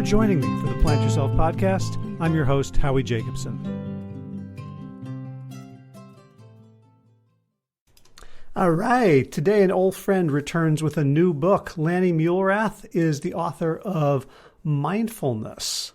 for joining me for the Plant Yourself podcast. I'm your host, Howie Jacobson. All right, today an old friend returns with a new book. Lani Muelrath is the author of Mindfulness,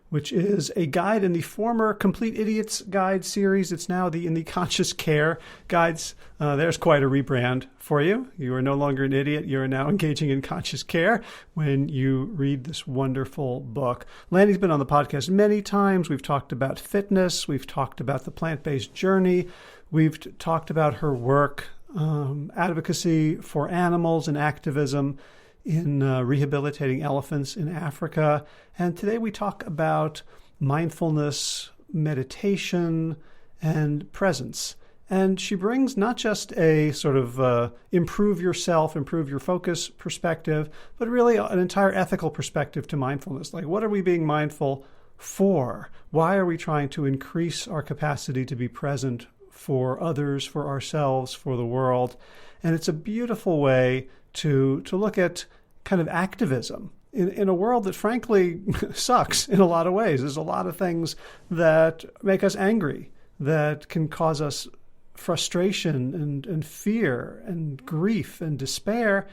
which is a guide in the former Complete Idiots Guide series. It's now in the Conscious Care Guides. There's quite a rebrand for you. You are no longer an idiot. You are now engaging in conscious care when you read this wonderful book. Lani's been on the podcast many times. We've talked about fitness. We've talked about the plant-based journey. We've talked about her work, advocacy for animals and activism in rehabilitating elephants in Africa. And today we talk about mindfulness, meditation, and presence. And she brings not just a sort of improve yourself, improve your focus perspective, but really an entire ethical perspective to mindfulness. Like, what are we being mindful for? Why are we trying to increase our capacity to be present for others, for ourselves, for the world? And it's a beautiful way to look at kind of activism in a world that frankly sucks in a lot of ways. There's a lot of things that make us angry, that can cause us frustration and fear and grief and despair,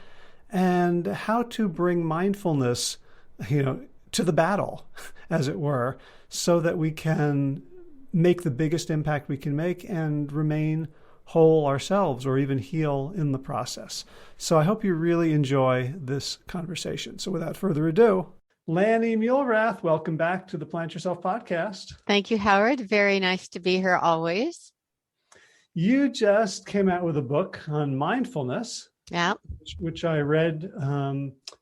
and how to bring mindfulness, to the battle, as it were, so that we can make the biggest impact we can make and remain whole ourselves, or even heal in the process. So I hope you really enjoy this conversation. So without further ado, Lani Muelrath, welcome back to the Plant Yourself podcast. Thank you, Howard. Very nice to be here always. You just came out with a book on mindfulness, which I read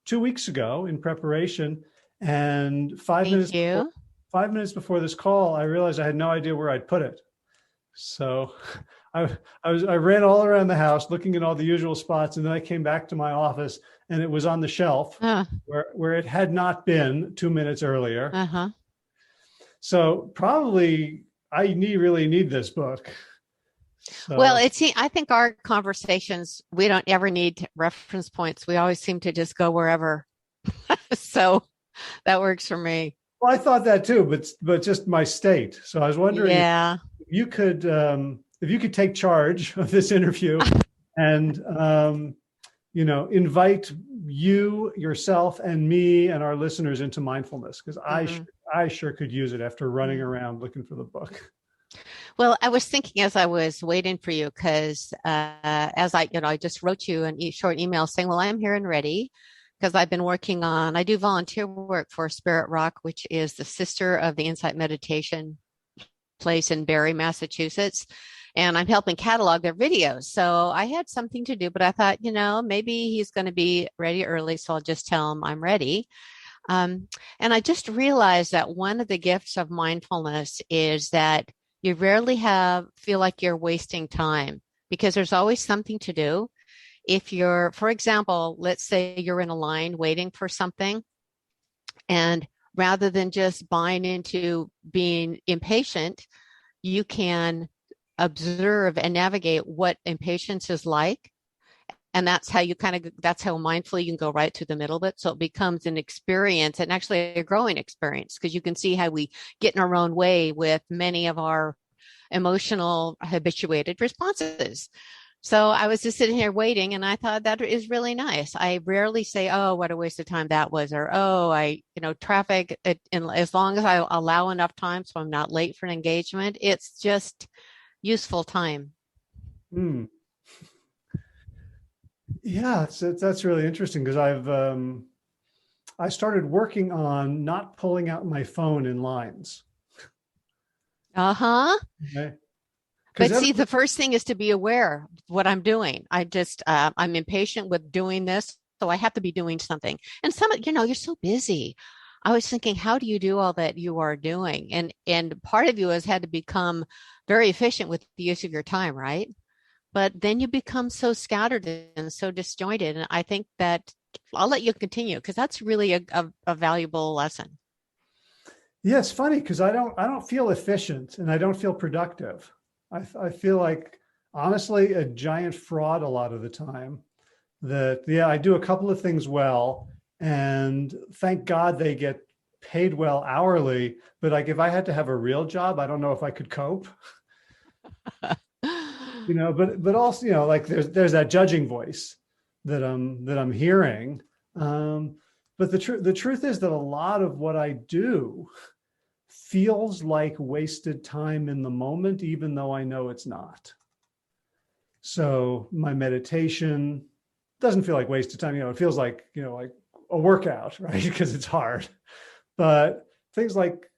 2 weeks ago in preparation. And 5 minutes before this call, I realized I had no idea where I'd put it. So I ran all around the house looking at all the usual spots, and then I came back to my office and it was on the shelf where it had not been 2 minutes earlier. Uh-huh. So probably I really need this book. So. Well, I think our conversations, we don't ever need reference points. We always seem to just go wherever. So that works for me. Well, I thought that too, but just my state. So I was wondering if you could take charge of this interview and, invite you, yourself, and me and our listeners into mindfulness, because I sure could use it after running around looking for the book. Well, I was thinking as I was waiting for you, because as I just wrote you a short email saying, well, I'm here and ready, because I've been I do volunteer work for Spirit Rock, which is the sister of the Insight Meditation place in Barre, Massachusetts. And I'm helping catalog their videos. So I had something to do, but I thought, maybe he's going to be ready early. So I'll just tell him I'm ready. And I just realized that one of the gifts of mindfulness is that you rarely feel like you're wasting time, because there's always something to do. If you're, for example, let's say you're in a line waiting for something, and rather than just buying into being impatient, you can observe and navigate what impatience is like. And that's how that's how mindfully you can go right to the middle of it. So it becomes an experience, and actually a growing experience, because you can see how we get in our own way with many of our emotional habituated responses. So I was just sitting here waiting, and I thought that is really nice. I rarely say, oh, what a waste of time that was, or, traffic, as long as I allow enough time so I'm not late for an engagement, it's just useful time. Yeah, that's really interesting, because I started working on not pulling out my phone in lines. Okay. But see, the first thing is to be aware of what I'm doing. I'm impatient with doing this, so I have to be doing something. And you're so busy. I was thinking, how do you do all that you are doing? And part of you has had to become very efficient with the use of your time, right? But then you become so scattered and so disjointed. And I think that I'll let you continue, because that's really a valuable lesson. Yeah, it's funny, because I don't feel efficient and I don't feel productive. I feel like, honestly, a giant fraud a lot of the time. I do a couple of things well, and thank God they get paid well hourly, but like if I had to have a real job, I don't know if I could cope. But also, like there's that judging voice that I'm hearing. But the truth is that a lot of what I do feels like wasted time in the moment, even though I know it's not. So my meditation doesn't feel like wasted time. It feels like a workout, right? Because it's hard. But things like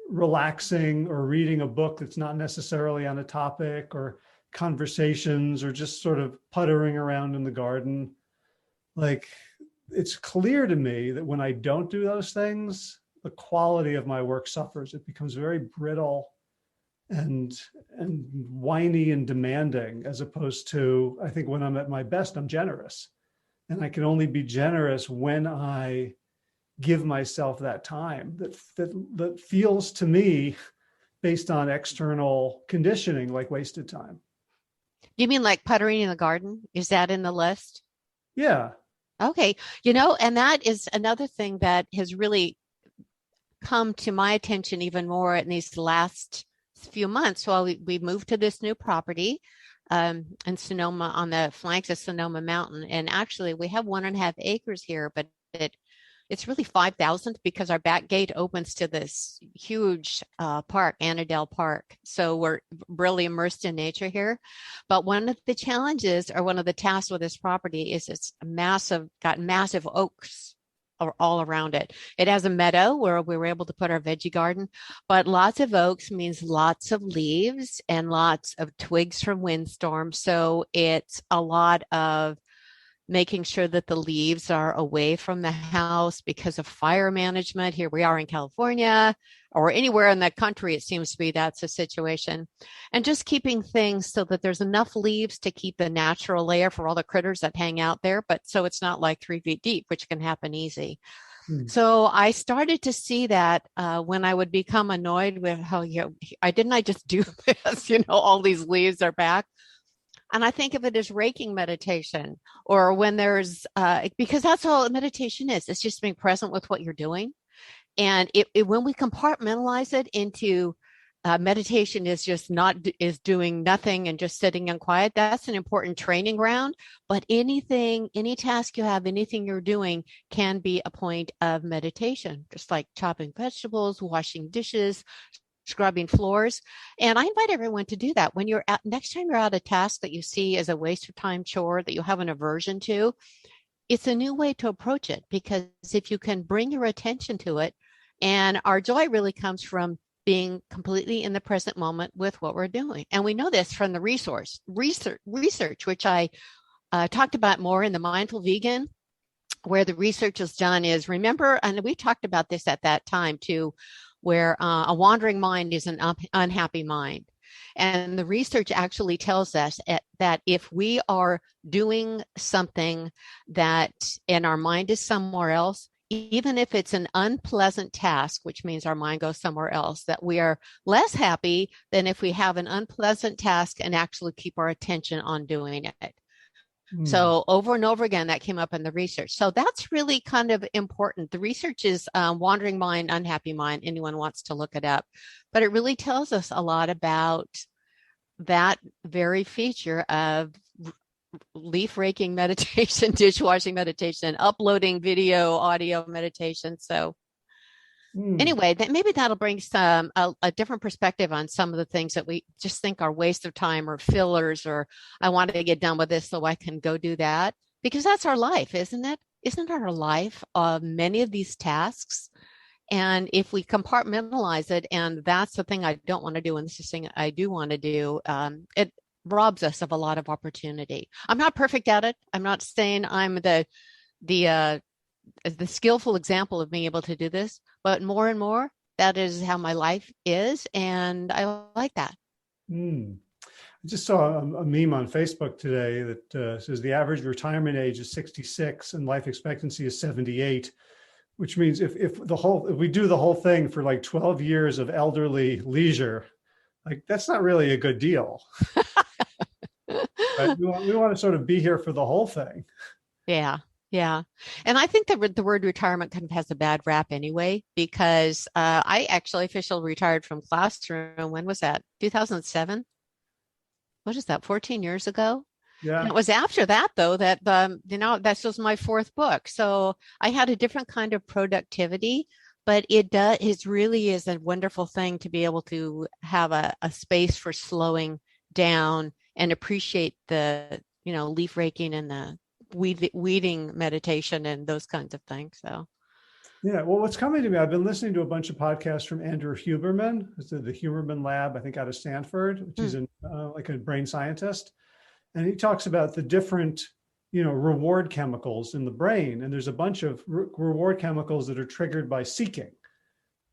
relaxing or reading a book that's not necessarily on a topic, or conversations, or just sort of puttering around in the garden. Like, it's clear to me that when I don't do those things, the quality of my work suffers. It becomes very brittle and whiny and demanding, as opposed to, I think when I'm at my best, I'm generous. And I can only be generous when I give myself that time that feels to me, based on external conditioning, like wasted time. You mean like puttering in the garden? Is that in the list? Yeah. Okay. And that is another thing that has really come to my attention even more in these last few months while we moved to this new property in Sonoma, on the flanks of Sonoma Mountain. And actually, we have 1.5 acres here, but it's really 5,000 because our back gate opens to this huge park, Annandale Park. So we're really immersed in nature here. But one of the challenges, or one of the tasks with this property, is it's got massive oaks all around it. It has a meadow where we were able to put our veggie garden, but lots of oaks means lots of leaves and lots of twigs from windstorms. So it's a lot of making sure that the leaves are away from the house because of fire management. Here we are in California, or anywhere in the country, it seems to be that's the situation. And just keeping things so that there's enough leaves to keep the natural layer for all the critters that hang out there, but so it's not like 3 feet deep, which can happen easy. So I started to see that when I would become annoyed with how, I just do this, all these leaves are back. And I think of it as raking meditation, or when there's, because that's all meditation is. It's just being present with what you're doing. And when we compartmentalize it into meditation is doing nothing and just sitting and quiet, that's an important training ground. But any task you have, anything you're doing can be a point of meditation, just like chopping vegetables, washing dishes, scrubbing floors. And I invite everyone to do that. When next time you're at a task that you see as a waste of time chore that you have an aversion to, it's a new way to approach it, because if you can bring your attention to it, and our joy really comes from being completely in the present moment with what we're doing. And we know this from the research, which I talked about more in the Mindful Vegan, where the research is done is, remember, and we talked about this at that time too, where a wandering mind is an unhappy mind. And the research actually tells us that if we are doing something and our mind is somewhere else, even if it's an unpleasant task, which means our mind goes somewhere else, that we are less happy than if we have an unpleasant task and actually keep our attention on doing it. So over and over again, that came up in the research. So that's really kind of important. The research is wandering mind, unhappy mind. Anyone wants to look it up. But it really tells us a lot about that very feature of leaf raking meditation, dishwashing meditation, uploading video, audio meditation. So anyway, maybe that'll bring a different perspective on some of the things that we just think are waste of time or fillers, or I want to get done with this so I can go do that, because that's our life, isn't it? Isn't our life many of these tasks? And if we compartmentalize it, and that's the thing I don't want to do, and this is the thing I do want to do, it robs us of a lot of opportunity. I'm not perfect at it. I'm not saying I'm the skillful example of being able to do this, but more and more, that is how my life is. And I like that. I just saw a meme on Facebook today that says the average retirement age is 66 and life expectancy is 78, which means if we do the whole thing for like 12 years of elderly leisure, like that's not really a good deal. Right? We want to sort of be here for the whole thing. Yeah. Yeah. And I think that the word retirement kind of has a bad rap anyway, because I actually officially retired from classroom. When was that? 2007? What is that? 14 years ago? And it Yeah. was after that, though, that this was my fourth book. So I had a different kind of productivity, but it really is a wonderful thing to be able to have a space for slowing down and appreciate the, leaf raking and the weeding meditation and those kinds of things. So, Yeah. Well, what's coming to me, I've been listening to a bunch of podcasts from Andrew Huberman, who's the Huberman Lab, I think out of Stanford, which is mm, like a brain scientist. And he talks about the different, reward chemicals in the brain. And there's a bunch of reward chemicals that are triggered by seeking,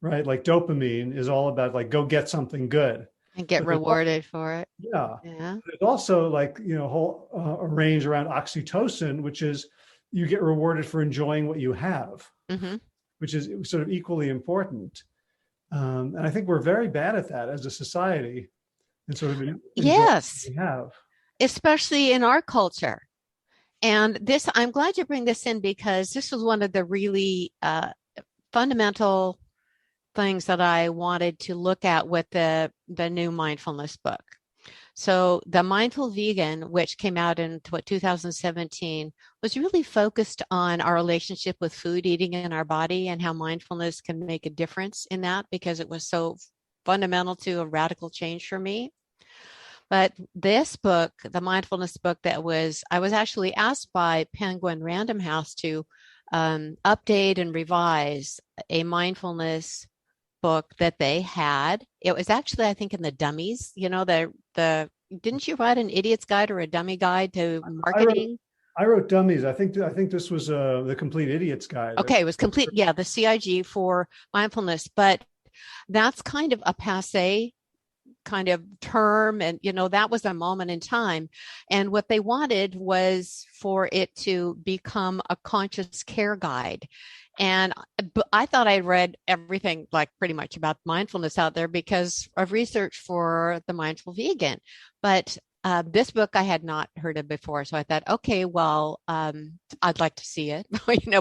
right? Like dopamine is all about like, go get something good. and get But there's also, rewarded for it. yeah, Yeah. there's also like, whole a range around oxytocin, which is you get rewarded for enjoying what you have, Hmm. which is sort of equally important. And I think we're very bad at that as a society and sort of enjoying what Yes, we have. especially in our culture. And I'm glad you bring this in because this was one of the really fundamental things that I wanted to look at with the new mindfulness book. So the Mindful Vegan, which came out in 2017, was really focused on our relationship with food, eating in our body, and how mindfulness can make a difference in that because it was so fundamental to a radical change for me. But this book, the mindfulness book I was actually asked by Penguin Random House to update and revise a mindfulness book that they had. It was actually, I think, in the dummies, didn't you write an idiot's guide or a dummy guide to I wrote marketing? I wrote dummies. I think this was the complete idiot's guide. Okay, it was complete. Yeah, the CIG for mindfulness, but that's kind of a passe kind of term. And, that was a moment in time. And what they wanted was for it to become a conscious care guide. And I thought I'd read everything like pretty much about mindfulness out there because of research for the Mindful Vegan. But this book I had not heard of before. So I thought, okay, well, I'd like to see it,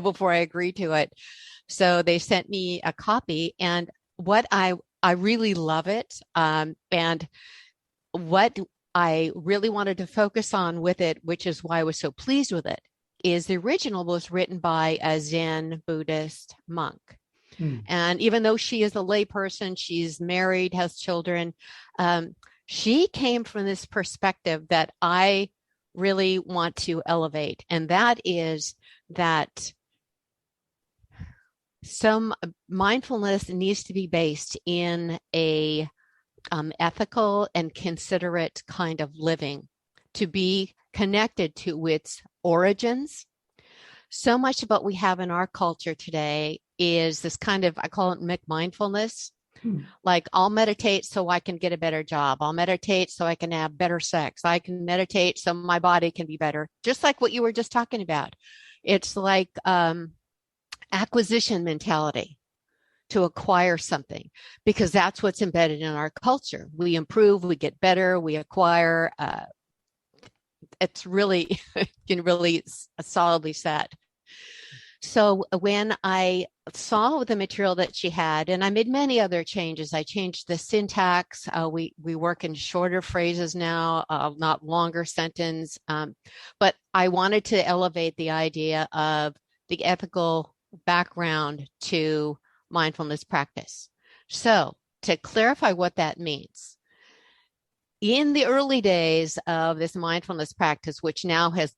before I agree to it. So they sent me a copy and what I really love it. And what I really wanted to focus on with it, which is why I was so pleased with it, is the original was written by a Zen Buddhist monk. Hmm. And even though she is a layperson, she's married, has children, she came from this perspective that I really want to elevate. And that is that some mindfulness needs to be based in a ethical and considerate kind of living to be connected to its origins. So much of what we have in our culture today is this kind of, I call it McMindfulness. Hmm. Like I'll meditate so I can get a better job. I'll meditate so I can have better sex. I can meditate so my body can be better. Just like what you were just talking about. It's like acquisition mentality to acquire something because that's what's embedded in our culture. We improve, we get better, we acquire. It's really, really solidly set. So when I saw the material that she had, and I made many other changes, I changed the syntax. We work in shorter phrases now, not longer sentence. But I wanted to elevate the idea of the ethical background to mindfulness practice. So to clarify what that means, in the early days of this mindfulness practice, which now has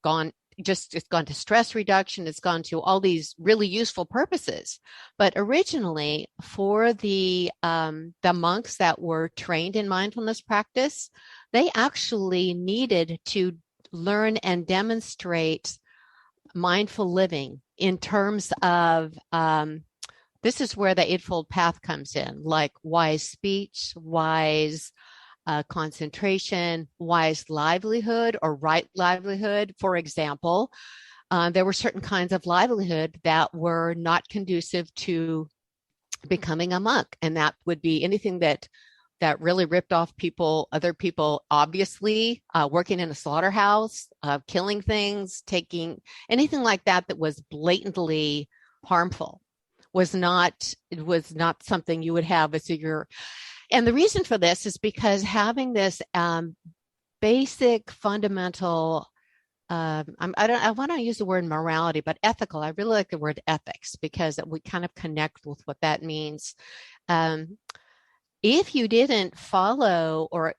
it's gone to stress reduction, it's gone to all these really useful purposes. But originally, for the monks that were trained in mindfulness practice, they actually needed to learn and demonstrate mindful living in terms of this is where the Eightfold Path comes in, like wise speech, wise concentration, wise livelihood, or right livelihood. For example, there were certain kinds of livelihood that were not conducive to becoming a monk, and that would be anything that that really ripped off people, other people, obviously, working in a slaughterhouse, killing things, taking anything like that that was blatantly harmful it was not something you would have as your. And the reason for this is because having this basic fundamental I want to use the word morality, but ethical. I really like the word ethics because we kind of connect with what that means. If you didn't follow or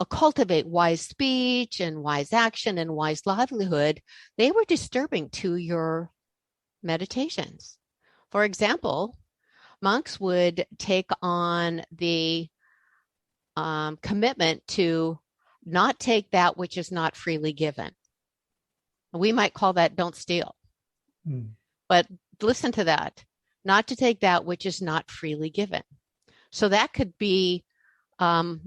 cultivate wise speech and wise action and wise livelihood, they were disturbing to your meditations. For example, monks would take on the commitment to not take that which is not freely given. We might call that don't steal. But listen to that. Not to take that which is not freely given. So that could be shoplifting,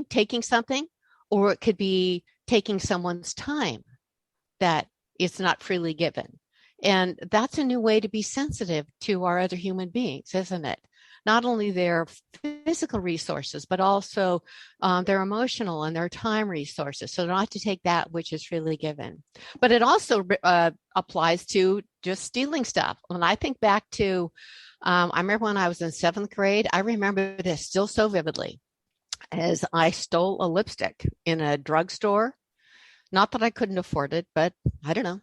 taking something, or it could be taking someone's time that is not freely given. And that's a new way to be sensitive to our other human beings, isn't it? Not only their physical resources, but also their emotional and their time resources. So not to take that which is freely given. But it also applies to just stealing stuff. When I think back to, I remember when I was in 7th grade, I remember this still so vividly, as I stole a lipstick in a drugstore. Not that I couldn't afford it, but I don't know.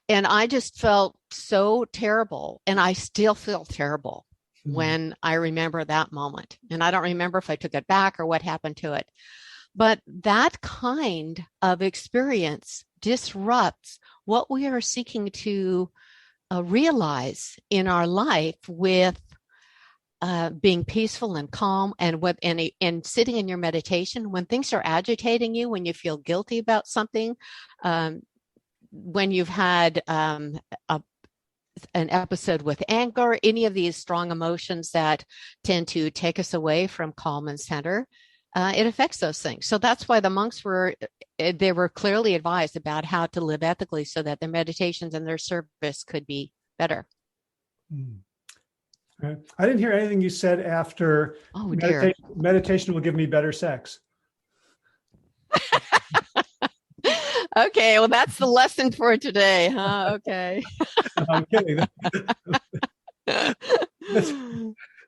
And I just felt so terrible. And I still feel terrible when I remember that moment. And I don't remember if I took it back or what happened to it. But that kind of experience disrupts what we are seeking to realize in our life with being peaceful and calm and sitting in your meditation when things are agitating you, when you feel guilty about something, when you've had an episode with anger, any of these strong emotions that tend to take us away from calm and center, it affects those things. So that's why the monks were clearly advised about how to live ethically so that their meditations and their service could be better. Right. I didn't hear anything you said after meditation will give me better sex. Okay, well, that's the lesson for today, huh? Okay. No, I'm kidding.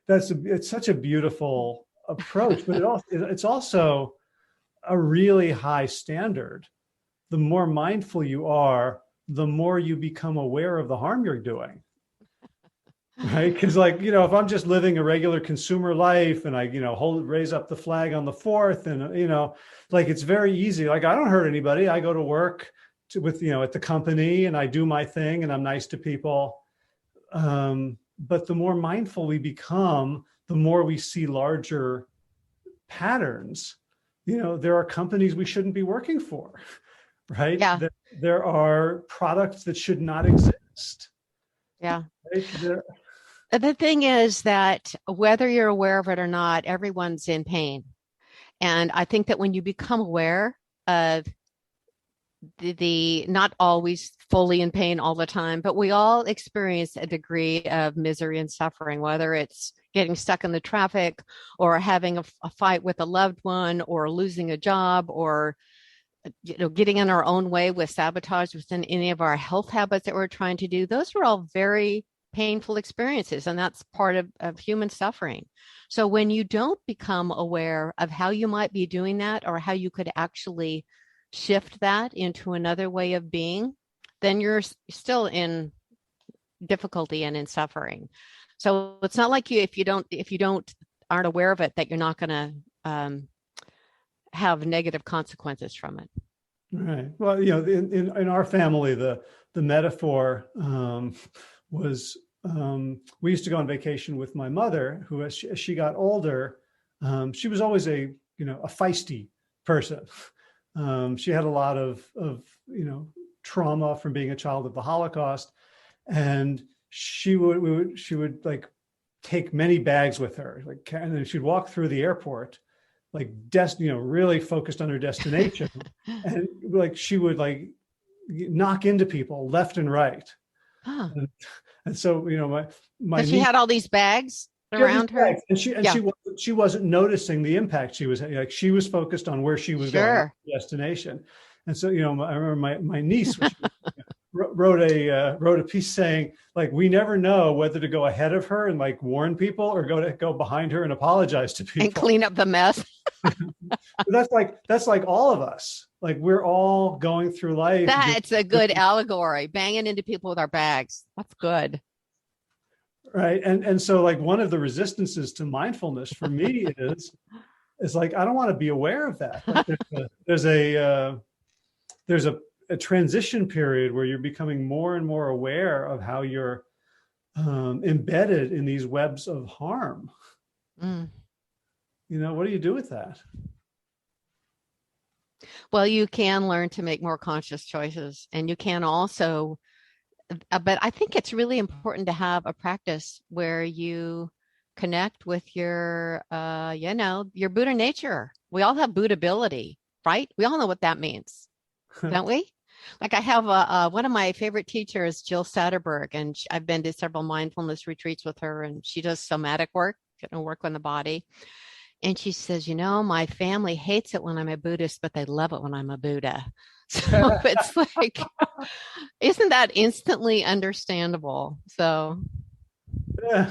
It's such a beautiful approach, but it's also a really high standard. The more mindful you are, the more you become aware of the harm you're doing. Right? Because if I'm just living a regular consumer life and I, raise up the flag on the 4th and, it's very easy. I don't hurt anybody. I go to work at the company and I do my thing and I'm nice to people. But the more mindful we become, the more we see larger patterns. There are companies we shouldn't be working for, right? Yeah. There are products that should not exist. Yeah. Right? The thing is that whether you're aware of it or not, everyone's in pain. And I think that when you become aware of the not always fully in pain all the time, but we all experience a degree of misery and suffering, whether it's getting stuck in the traffic or having a fight with a loved one or losing a job or getting in our own way with sabotage within any of our health habits that we're trying to do. Those are all very painful experiences, and that's part of human suffering. So when you don't become aware of how you might be doing that or how you could actually shift that into another way of being, then you're still in difficulty and in suffering. So it's not like if you aren't aware of it, that you're not going to have negative consequences from it. Right. Well, in our family, the metaphor was we used to go on vacation with my mother, who as she got older, she was always a feisty person. She had a lot of trauma from being a child of the Holocaust, and she would take many bags with her, and then she'd walk through the airport, really focused on her destination, and she would knock into people left and right. Huh. And so, my But she had all these bags. She had these around her. bags, and she Yeah, she wasn't noticing the impact she was like. She was focused on where she was going, not sure. the destination. And so, I remember my niece wrote a piece saying, like, we never know whether to go ahead of her and like warn people, or go behind her and apologize to And people. clean up the mess. But that's like all of us. Like, we're all going through life just That's a good allegory. Banging into people with our bags. That's good. right. And so, like, one of the resistances to mindfulness for me is like, I don't want to be aware of that. Like, there's a transition period where you're becoming more and more aware of how you're embedded in these webs of harm. Mm. What do you do with that? Well, you can learn to make more conscious choices, and you can also, but I think it's really important to have a practice where you connect with your Buddha nature. We all have Buddhability, right? We all know what that means, don't we? Like, I have one of my favorite teachers, Jill Satterberg, and I've been to several mindfulness retreats with her, and she does somatic work, work on the body. And she says, my family hates it when I'm a Buddhist, but they love it when I'm a Buddha. So it's like, isn't that instantly understandable? So Yeah,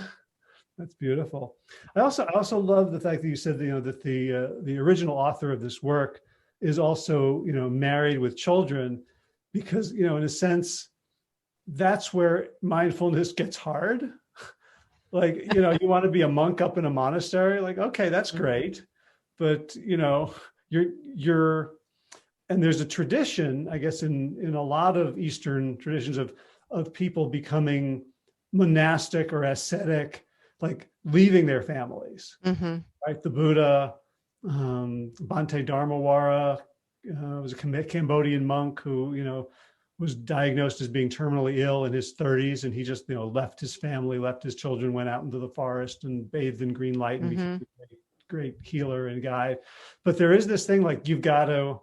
that's beautiful. I also love the fact that you said, that the original author of this work is also, married with children, because, in a sense, that's where mindfulness gets hard. Like, you want to be a monk up in a monastery, like, okay, that's great. But, you're, and there's a tradition, I guess, in a lot of Eastern traditions of people becoming monastic or ascetic, like leaving their families, right? The Buddha, Bhante Dharmawara, was a Cambodian monk who, was diagnosed as being terminally ill in his 30s, and he just, left his family, left his children, went out into the forest and bathed in green light, and became a great healer and guide. But there is this thing, like, you've got to,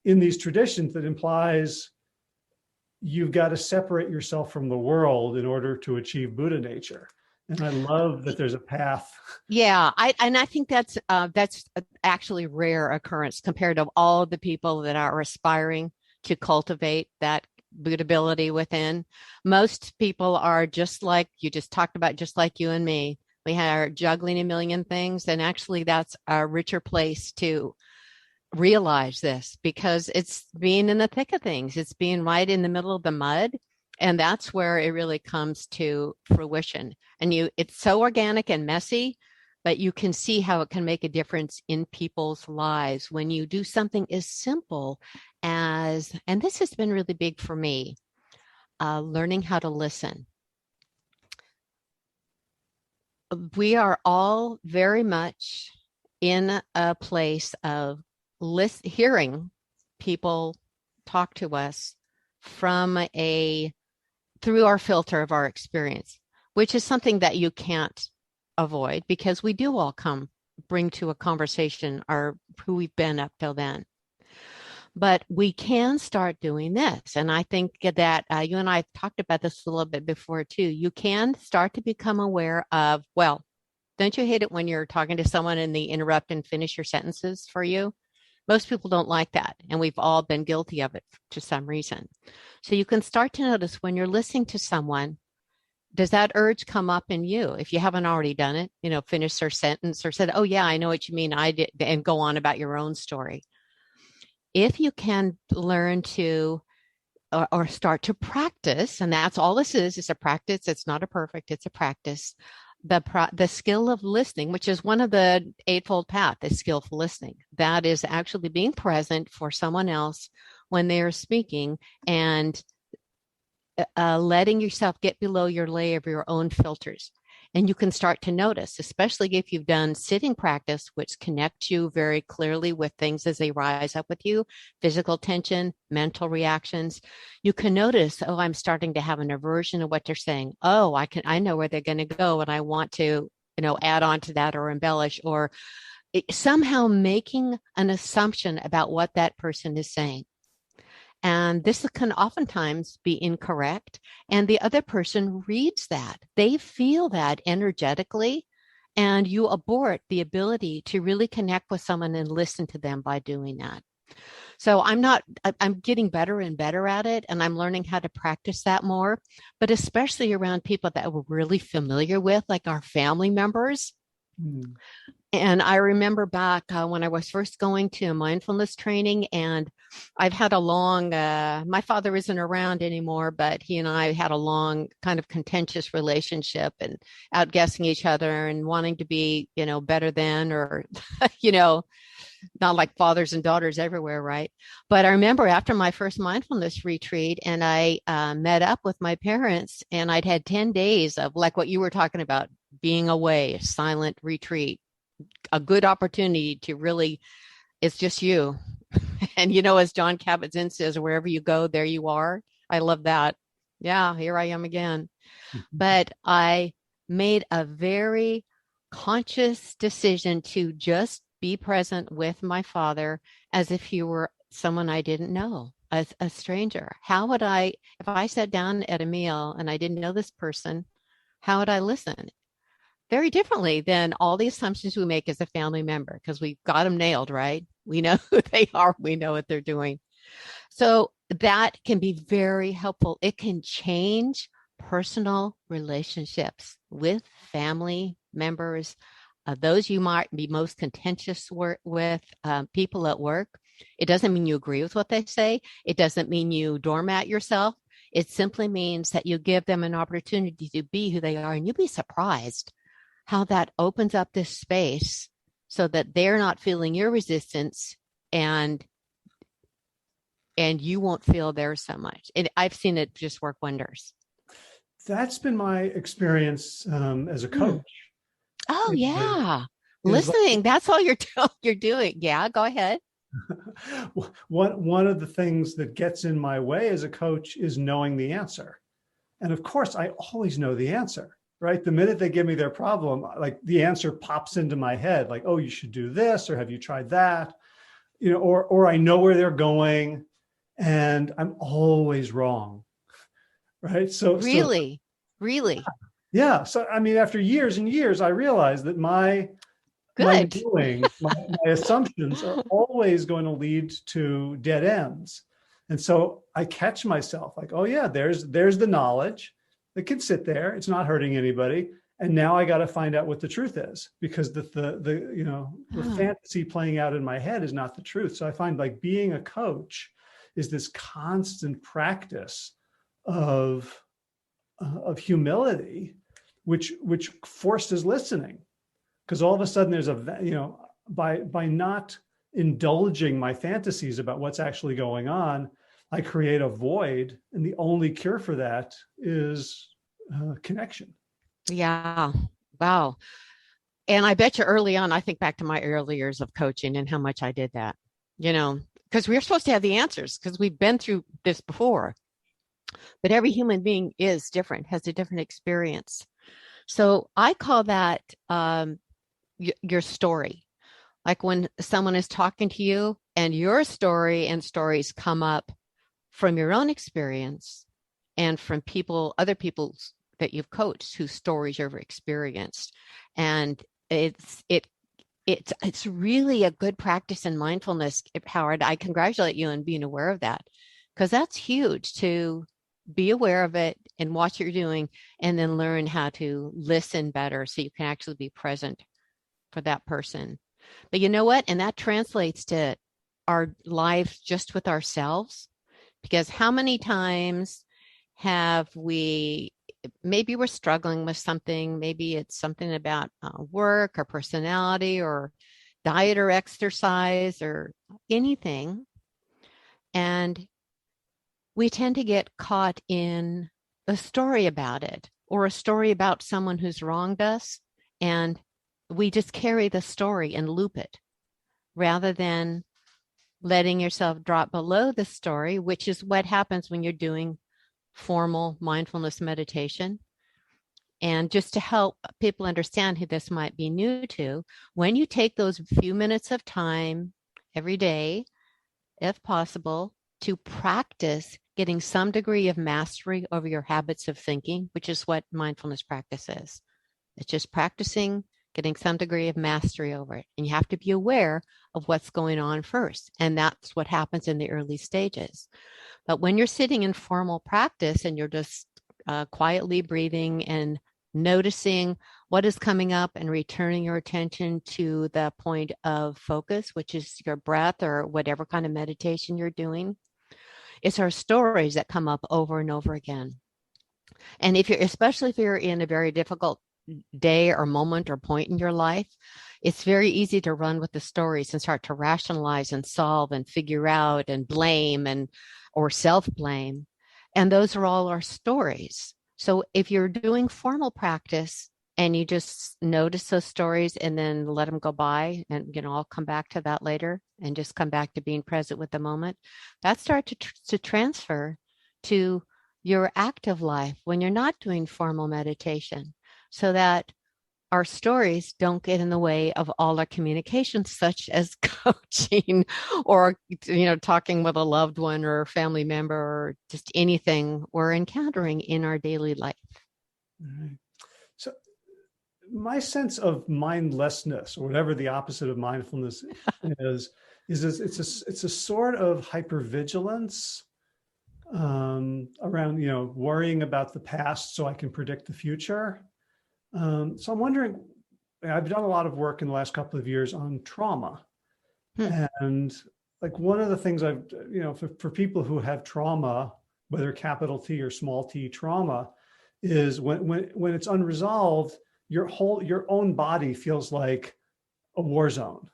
in these traditions, that implies you've got to separate yourself from the world in order to achieve Buddha nature. And I love that there's a path. yeah, I think that's actually rare occurrence compared to all the people that are aspiring to cultivate that Buddhability within. Most people are just like you just talked about, just like you and me. We are juggling a million things, and actually that's a richer place to realize this, because it's being in the thick of things. It's being right in the middle of the mud. And that's where it really comes to fruition. And it's so organic and messy, but you can see how it can make a difference in people's lives when you do something as simple as, and this has been really big for me, learning how to listen. We are all very much in a place of hearing people talk to us through our filter of our experience, which is something that you can't avoid, because we do all bring to a conversation who we've been up till then. But we can start doing this. And I think that you and I have talked about this a little bit before too. You can start to become aware of, well, don't you hate it when you're talking to someone and they interrupt and finish your sentences for you? Most people don't like that. And we've all been guilty of it to some reason. So you can start to notice when you're listening to someone, does that urge come up in you? If you haven't already done it, finish their sentence or said, oh yeah, I know what you mean, I did, and go on about your own story. If you can learn to or start to practice, and that's all this is, it's a practice. It's not a perfect, it's a practice. The skill of listening, which is one of the Eightfold Path, is skillful listening. That is actually being present for someone else when they're speaking, and letting yourself get below your layer of your own filters. And you can start to notice, especially if you've done sitting practice, which connects you very clearly with things as they rise up with you, physical tension, mental reactions. You can notice, oh, I'm starting to have an aversion to what they're saying. Oh, I know where they're going to go, and I want to, add on to that or embellish, or somehow making an assumption about what that person is saying. And this can oftentimes be incorrect. And the other person reads that. They feel that energetically. And you abort the ability to really connect with someone and listen to them by doing that. So I'm getting better and better at it, and I'm learning how to practice that more, but especially around people that we're really familiar with, like our family members. Mm. And I remember back when I was first going to mindfulness training, and I've had a long, my father isn't around anymore, but he and I had a long kind of contentious relationship and outguessing each other and wanting to be, better than, or, not like fathers and daughters everywhere, right? But I remember after my first mindfulness retreat, and I met up with my parents, and I'd had 10 days of like what you were talking about, being away, silent retreat, a good opportunity to really, it's just you. And, as John Kabat-Zinn says, wherever you go, there you are. I love that. Yeah, here I am again. But I made a very conscious decision to just be present with my father as if he were someone I didn't know, as a stranger. How would I, if I sat down at a meal and I didn't know this person, how would I listen? Very differently than all the assumptions we make as a family member, because we've got them nailed, right? We know who they are. We know what they're doing. So that can be very helpful. It can change personal relationships with family members, those you might be most contentious with, people at work. It doesn't mean you agree with what they say. It doesn't mean you doormat yourself. It simply means that you give them an opportunity to be who they are, and you'll be surprised how that opens up this space so that they're not feeling your resistance, and you won't feel theirs so much. And I've seen it just work wonders. That's been my experience as a coach. Oh, yeah. Is Listening. That's all you're doing. Yeah, go ahead. one of the things that gets in my way as a coach is knowing the answer. And of course, I always know the answer, right? The minute they give me their problem, like the answer pops into my head, like, oh, you should do this, or have you tried that? Or I know where they're going, and I'm always wrong, right? Really? Yeah. So, I mean, after years and years, I realized that my Good. knowing, my assumptions are always going to lead to dead ends. And so I catch myself like, oh yeah, there's the knowledge that can sit there. It's not hurting anybody. And now I got to find out what the truth is, because the fantasy playing out in my head is not the truth. So I find like being a coach is this constant practice of humility, which forces listening. Because all of a sudden there's by not indulging my fantasies about what's actually going on, I create a void. And the only cure for that is connection. Yeah. Wow. And I bet you early on, I think back to my early years of coaching and how much I did that, because we're supposed to have the answers because we've been through this before. But every human being is different, has a different experience. So I call that your story. Like when someone is talking to you and your story and stories come up from your own experience and from other people's that you've coached whose stories you've experienced. And it's really a good practice in mindfulness, Howard. I congratulate you on being aware of that, because that's huge, to be aware of it and watch what you're doing, and then learn how to listen better so you can actually be present for that person. But you know what? And that translates to our lives just with ourselves, because how many times have maybe we're struggling with something, maybe it's something about work or personality or diet or exercise or anything. And we tend to get caught in a story about it, or a story about someone who's wronged us. And we just carry the story and loop it, rather than letting yourself drop below the story, which is what happens when you're doing formal mindfulness meditation. And just to help people understand who this might be new to, when you take those few minutes of time every day, if possible, to practice getting some degree of mastery over your habits of thinking, which is what mindfulness practice is. It's just practicing getting some degree of mastery over it. And you have to be aware of what's going on first. And that's what happens in the early stages. But when you're sitting in formal practice and you're just quietly breathing and noticing what is coming up and returning your attention to the point of focus, which is your breath or whatever kind of meditation you're doing, it's our stories that come up over and over again. And especially if you're in a very difficult day or moment or point in your life, it's very easy to run with the stories and start to rationalize and solve and figure out and blame or self-blame. And those are all our stories. So if you're doing formal practice and you just notice those stories and then let them go by, and I'll come back to that later, and just come back to being present with the moment, that starts to transfer to your active life when you're not doing formal meditation, so that our stories don't get in the way of all our communications, such as coaching or, talking with a loved one or a family member, or just anything we're encountering in our daily life. Right. So my sense of mindlessness, or whatever the opposite of mindfulness is it's a sort of hypervigilance around, worrying about the past so I can predict the future. So I'm wondering, I've done a lot of work in the last couple of years on trauma. And like one of the things for people who have trauma, whether capital T or small t trauma, is when it's unresolved, your own body feels like a war zone.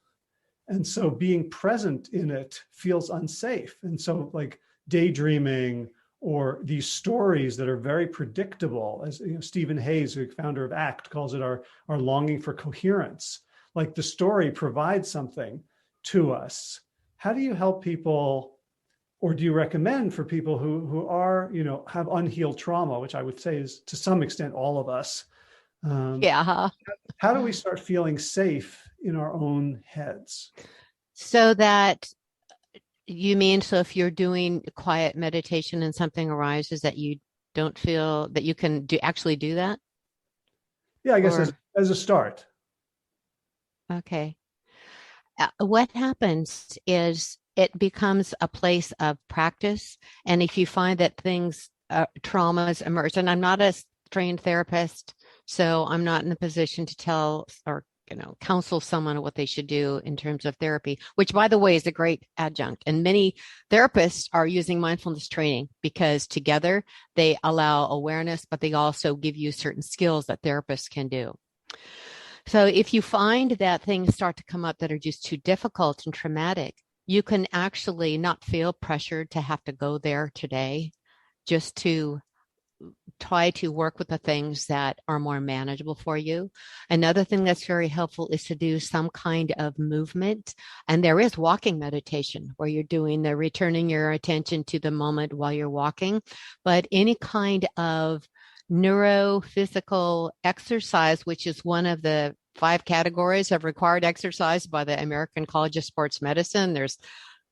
And so being present in it feels unsafe. And so like daydreaming or these stories that are very predictable, as Stephen Hayes, the founder of ACT, calls it our longing for coherence. Like the story provides something to us. How do you help people, or do you recommend for people who are, have unhealed trauma, which I would say is to some extent all of us? How do we start feeling safe in our own heads? So that you mean, so if you're doing quiet meditation and something arises that you don't feel that you can actually do that? Yeah, I guess as a start. Okay. What happens is it becomes a place of practice. And if you find that traumas emerge, and I'm not a trained therapist, so I'm not in a position to tell or counsel someone on what they should do in terms of therapy, which, by the way, is a great adjunct. And many therapists are using mindfulness training because together they allow awareness, but they also give you certain skills that therapists can do. So if you find that things start to come up that are just too difficult and traumatic, you can actually not feel pressured to have to go there today, just to try to work with the things that are more manageable for you. Another thing that's very helpful is to do some kind of movement. And there is walking meditation where you're doing returning your attention to the moment while you're walking. But any kind of neurophysical exercise, which is one of the 5 categories of required exercise by the American College of Sports Medicine. There's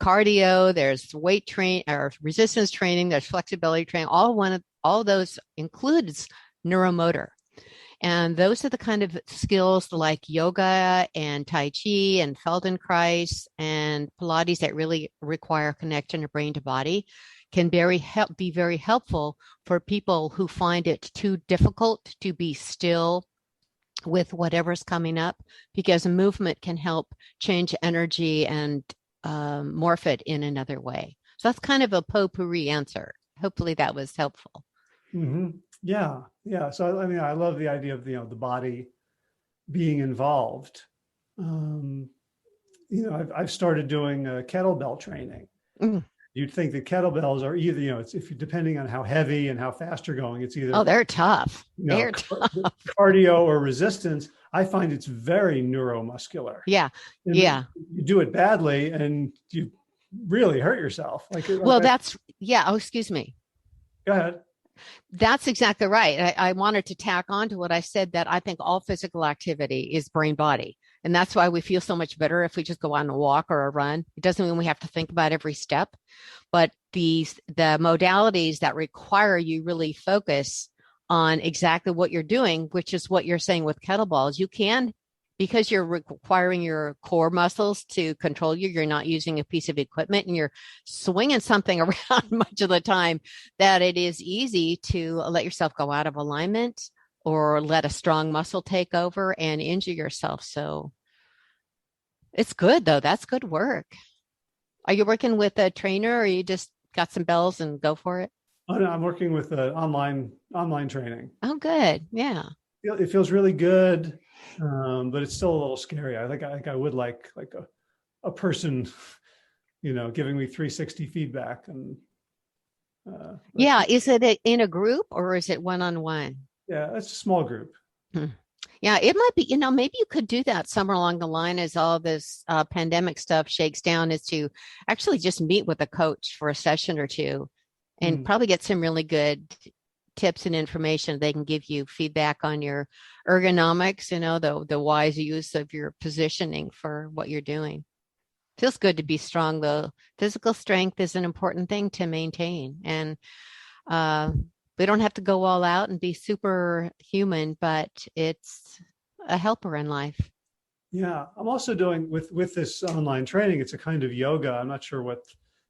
cardio, there's weight training or resistance training, there's flexibility training. All those includes neuromotor. And those are the kind of skills like yoga and Tai Chi and Feldenkrais and Pilates that really require connection of brain to body, can be very helpful for people who find it too difficult to be still with whatever's coming up, because movement can help change energy and morph it in another way. So that's kind of a potpourri answer. Hopefully that was helpful. Mm-hmm. Yeah. So I love the idea of the body being involved. I've started doing kettlebell training. You'd think that kettlebells are either, it's depending on how heavy and how fast you're going, it's either they're tough. They're tough. Cardio or resistance. I find it's very neuromuscular. Yeah. And you do it badly and you really hurt yourself. Oh, excuse me. Go ahead. That's exactly right. I wanted to tack on to what I said, that I think all physical activity is brain body. And that's why we feel so much better if we just go on a walk or a run. It doesn't mean we have to think about every step, but the modalities that require you really focus on exactly what you're doing, which is what you're saying with kettlebells, you can because you're requiring your core muscles to control you. You're not using a piece of equipment and you're swinging something around much of the time, that it is easy to let yourself go out of alignment or let a strong muscle take over and injure yourself. So it's good though. That's good work. Are you working with a trainer or you just got some bells and go for it? Oh, no, I'm working with online training. Oh, good. Yeah. It feels really good, but it's still a little scary. I would like a person, giving me 360 feedback and Yeah. Is it in a group or is it one-on-one? yeah, it's a small group. Yeah, it might be, maybe you could do that somewhere along the line as all this pandemic stuff shakes down, is to actually just meet with a coach for a session or two and probably get some really good tips and information. They can give you feedback on your ergonomics, the wise use of your positioning for what you're doing. Feels good to be strong, though. Physical strength is an important thing to maintain. And we don't have to go all out and be superhuman, but it's a helper in life. Yeah, I'm also doing with this online training. It's a kind of yoga. I'm not sure what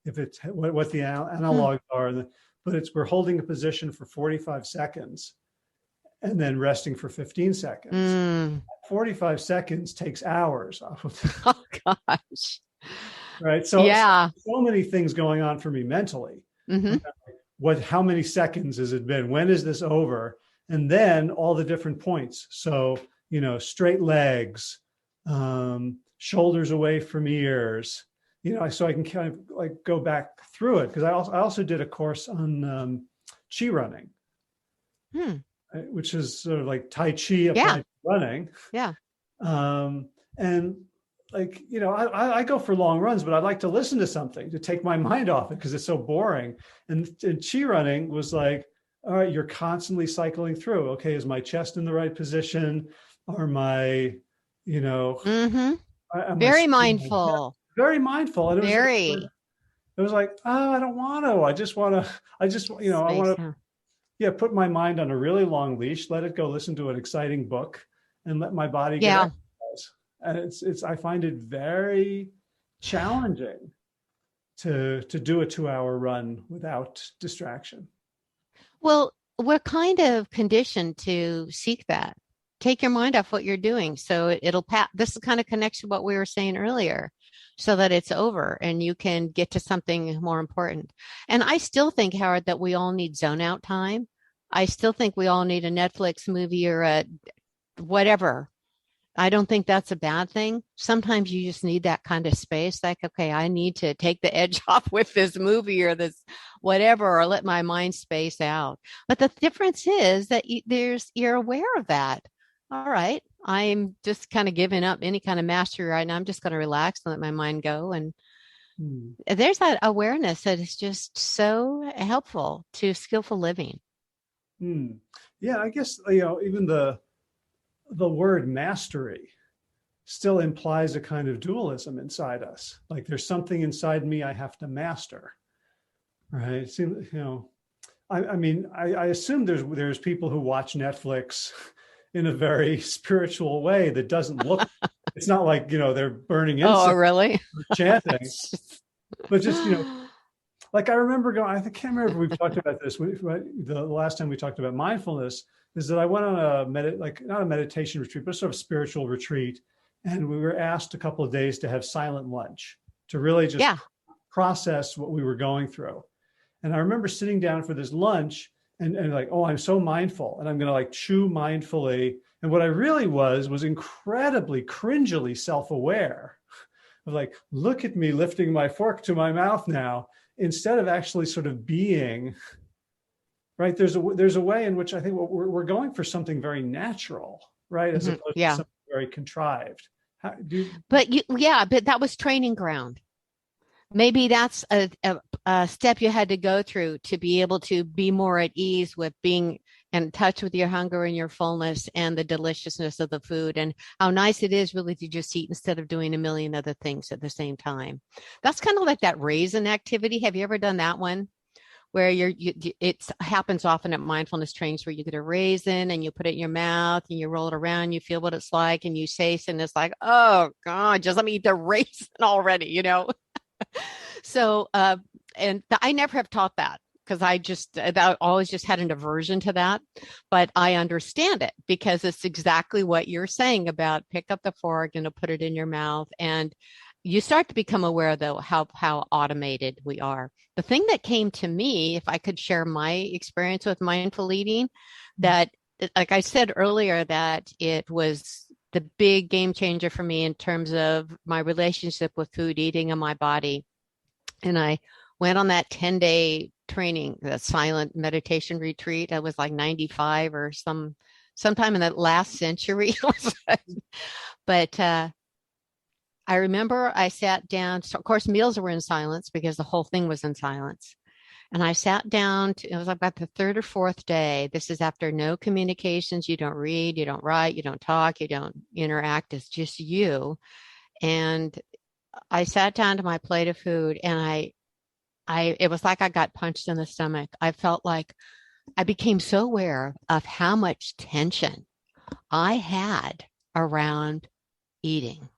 the analogs are, but we're holding a position for 45 seconds and then resting for 15 seconds. 45 seconds takes hours. Oh gosh. Right. So, yeah. so many things going on for me mentally. How many seconds has it been? When is this over? And then all the different points. So, straight legs, shoulders away from ears, so I can kind of like go back through it. Because I also did a course on chi running, which is sort of like Tai Chi applied to running. Yeah. And like, I go for long runs, but I'd like to listen to something to take my mind off it because it's so boring. And chi running was like, all right, you're constantly cycling through. Okay, is my chest in the right position? Are my, very mindful. Very mindful. And it was like, oh, I don't want to. I want to, put my mind on a really long leash, let it go listen to an exciting book and let my body get exercise. And I find it very challenging to do a 2-hour run without distraction. Well, we're kind of conditioned to seek that. Take your mind off what you're doing. So it'll pass. This is kind of connects to what we were saying earlier, so that it's over and you can get to something more important. And I still think, Howard, that we all need zone out time. I still think we all need a Netflix movie or a whatever. I don't think that's a bad thing. Sometimes you just need that kind of space. Like, okay, I need to take the edge off with this movie or this whatever, or let my mind space out. But the difference is that you're aware of that. All right, I'm just kind of giving up any kind of mastery right now. I'm just going to relax and let my mind go. And there's that awareness that is just so helpful to skillful living. Yeah, I guess, even the word mastery still implies a kind of dualism inside us. Like there's something inside me I have to master, right? I assume there's people who watch Netflix in a very spiritual way that doesn't look, it's not like, they're burning incense. Oh, really? Chanting, but just, like I remember I can't remember if we've talked about this. The last time we talked about mindfulness is that I went on not a meditation retreat, but a sort of spiritual retreat. And we were asked a couple of days to have silent lunch to really just process what we were going through. And I remember sitting down for this lunch and like, oh, I'm so mindful and I'm going to like chew mindfully. And what I really was incredibly cringily self-aware of like, look at me lifting my fork to my mouth now, instead of actually sort of being, right? There's a way in which I think we're going for something very natural, right? As opposed to something very contrived. But that was training ground. Maybe that's a step you had to go through to be able to be more at ease with being in touch with your hunger and your fullness and the deliciousness of the food and how nice it is really to just eat instead of doing a million other things at the same time. That's kind of like that raisin activity. Have you ever done that one? where it happens often at mindfulness trainings where you get a raisin and you put it in your mouth and you roll it around, you feel what it's like, and you taste, and it's like, oh God, just let me eat the raisin already. So, I never have taught that because I always just had an aversion to that. But I understand it because it's exactly what you're saying about pick up the fork and put it in your mouth. And you start to become aware, though, how automated we are. The thing that came to me, if I could share my experience with mindful eating, that, like I said earlier, that it was the big game changer for me in terms of my relationship with food, eating, and my body. And I went on that 10-day training, the silent meditation retreat. I was like 95 or sometime in the last century. But I remember I sat down. So of course, meals were in silence because the whole thing was in silence. And I sat down it was about the third or fourth day. This is after no communications. You don't read, you don't write, you don't talk, you don't interact. It's just you. And I sat down to my plate of food, and it was like I got punched in the stomach. I felt like I became so aware of how much tension I had around eating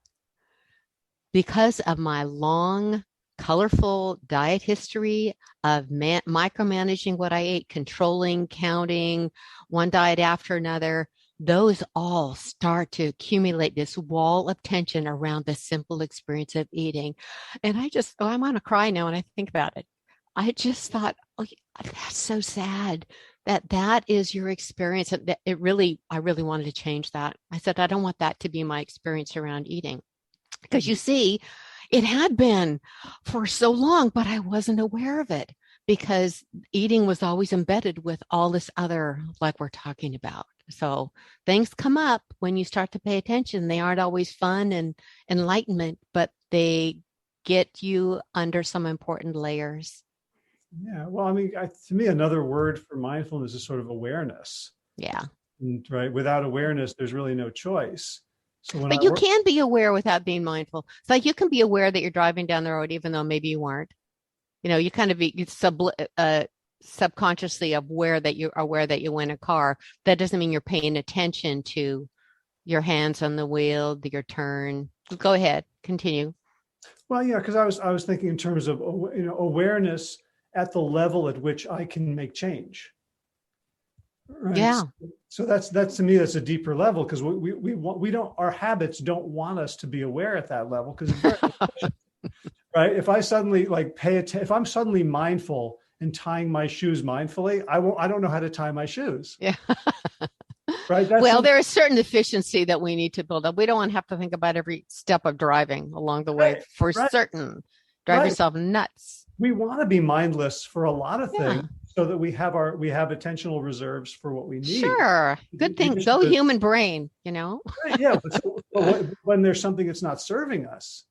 because of my long, colorful diet history of micromanaging what I ate, controlling, counting, one diet after another. Those all start to accumulate this wall of tension around the simple experience of eating. And I'm going to cry now when I think about it. I just thought, oh, that's so sad that is your experience. And I really wanted to change that. I said, I don't want that to be my experience around eating. Because you see, it had been for so long, but I wasn't aware of it because eating was always embedded with all this other, like we're talking about. So things come up when you start to pay attention. They aren't always fun and enlightenment, but they get you under some important layers. Yeah. Well, I mean, to me, another word for mindfulness is sort of awareness. Yeah. And, right. Without awareness, there's really no choice. So when But I you work, can be aware without being mindful. It's like you can be aware that you're driving down the road, even though maybe you weren't. You kind of be subconsciously aware that you're aware that you in a car. That doesn't mean you're paying attention to your hands on the wheel, your turn. Go ahead, continue. well, yeah, because I was thinking in terms of awareness at the level at which I can make change. Right. Yeah. So that's to me, that's a deeper level because we don't, our habits don't want us to be aware at that level because it's very right. If I suddenly if I'm suddenly mindful and tying my shoes mindfully, I don't know how to tie my shoes. Yeah. Right. Well, there is certain efficiency that we need to build up. We don't want to have to think about every step of driving along the way for certain. Drive yourself nuts. We want to be mindless for a lot of things Yeah. so that we have attentional reserves for what we need. Sure. Good thing. Go human brain, Right, yeah. But when there's something that's not serving us,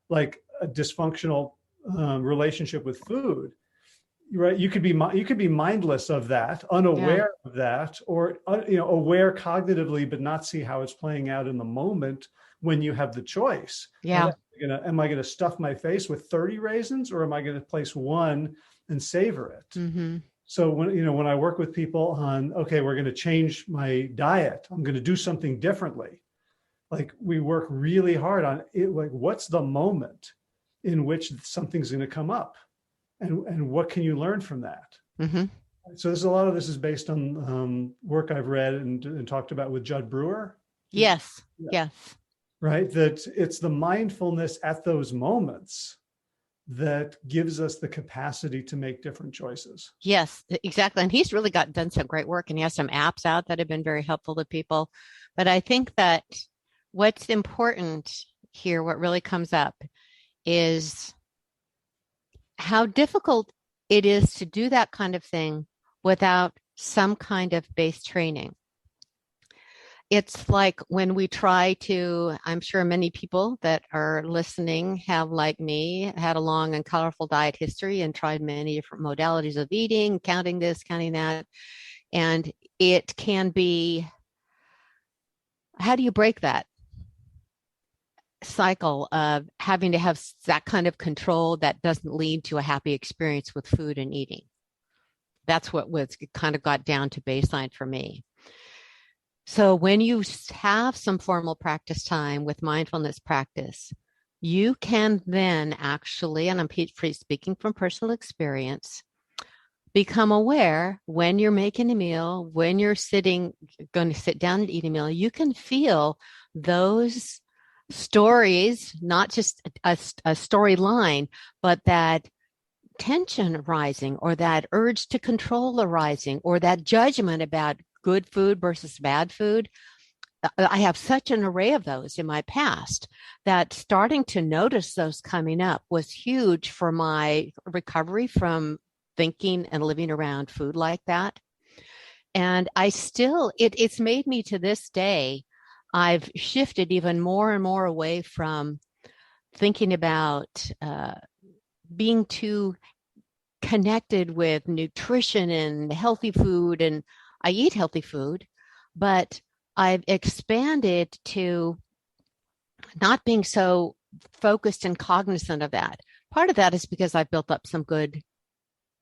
like a dysfunctional relationship with food, right? You could be mindless of that, unaware of that, or aware cognitively, but not see how it's playing out in the moment when you have the choice. Yeah. Am I gonna stuff my face with 30 raisins, or am I gonna place one and savor it? Mm-hmm. So when I work with people on, okay, we're gonna change my diet, I'm gonna do something differently. Like we work really hard on it. Like, what's the moment in which something's gonna come up? And what can you learn from that? Mm-hmm. So a lot of this is based on work I've read and talked about with Judd Brewer. Yes. Yeah. Yes. Right. That it's the mindfulness at those moments that gives us the capacity to make different choices. Yes, exactly. And he's really done some great work, and he has some apps out that have been very helpful to people. But I think that what's important here, what really comes up is how difficult it is to do that kind of thing without some kind of base training. It's like when we try to, I'm sure many people that are listening have, like me, had a long and colorful diet history and tried many different modalities of eating, counting this, counting that. And it can be, how do you break that cycle of having to have that kind of control that doesn't lead to a happy experience with food and eating? That's what was kind of got down to baseline for me. So when you have some formal practice time with mindfulness practice, you can then actually, and I'm speaking from personal experience, become aware when you're making a meal, when you're going to sit down and eat a meal, you can feel those stories, not just a storyline, but that tension arising, or that urge to control arising, or that judgment about good food versus bad food. I have such an array of those in my past that starting to notice those coming up was huge for my recovery from thinking and living around food like that. And it's made me, to this day, I've shifted even more and more away from thinking about being too connected with nutrition and healthy food. And I eat healthy food, but I've expanded to not being so focused and cognizant of that. Part of that is because I've built up some good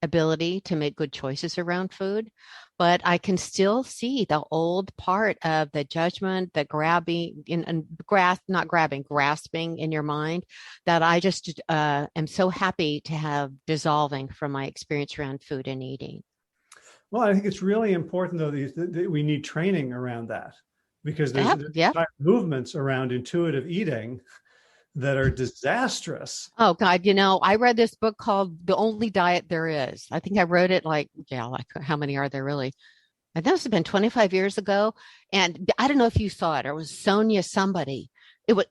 ability to make good choices around food, but I can still see the old part of the judgment, the grabbing and grasping in your mind, that I just am so happy to have dissolving from my experience around food and eating. Well, I think it's really important, though, that we need training around that, because there's movements around intuitive eating that are disastrous. Oh God, I read this book called The Only Diet There Is. I think I wrote it like how many are there really? I think it must have been 25 years ago. And I don't know if you saw it, or it was Sonia somebody.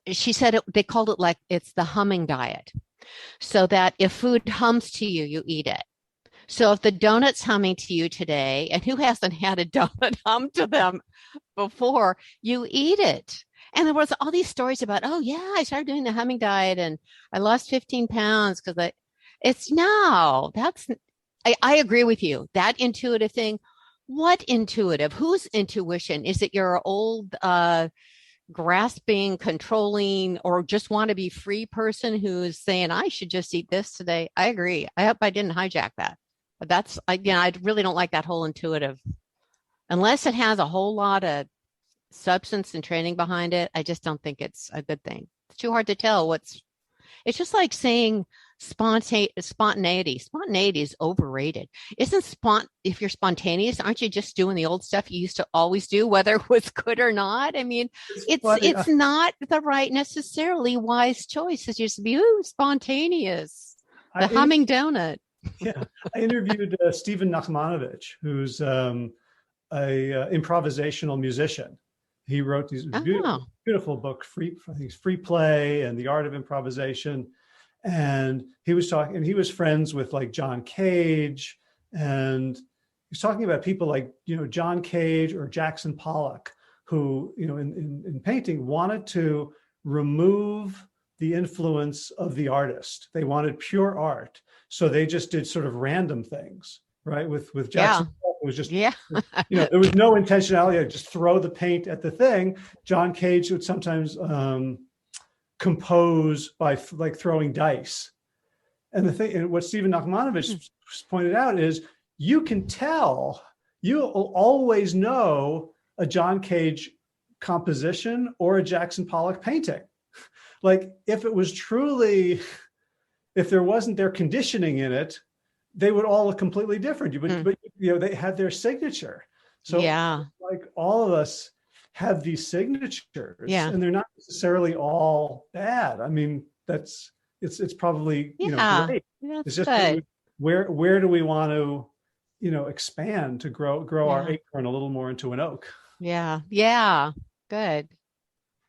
She said they called it like it's the humming diet. So that if food hums to you, you eat it. So if the donut's humming to you today, and who hasn't had a donut hum to them before, you eat it. And there was all these stories about, oh yeah, I started doing the humming diet and I lost 15 pounds because I agree with you. That intuitive thing, what intuitive? Whose intuition? Is it your old grasping, controlling, or just want to be free person who's saying, I should just eat this today? I agree. I hope I didn't hijack that. But I really don't like that whole intuitive, unless it has a whole lot of substance and training behind it. I just don't think it's a good thing. It's too hard to tell it's just like saying spontaneity. Spontaneity is overrated. If you're spontaneous, aren't you just doing the old stuff you used to always do, whether it was good or not? I mean, it's not the right, necessarily wise choice. It's just be spontaneous. The humming donut. Yeah, I interviewed Stephen Nachmanovich, who's a improvisational musician. He wrote these beautiful book, Free Play and the Art of Improvisation. And he was talking, and he was friends with like John Cage, and he was talking about people like, John Cage or Jackson Pollock, who, in painting wanted to remove the influence of the artist. They wanted pure art. So they just did sort of random things, right? With Jackson, it was just, there was no intentionality. I'd just throw the paint at the thing. John Cage would sometimes compose by like throwing dice. And the thing, and what Stephen Nachmanovich pointed out is, you can tell, you'll always know a John Cage composition or a Jackson Pollock painting. Like if there wasn't their conditioning in it, they would all look completely different. But they had their signature. So like all of us have these signatures, and they're not necessarily all bad. I mean, it's probably great. It's just good. Where do we want to expand to grow our acorn a little more into an oak? Yeah, good.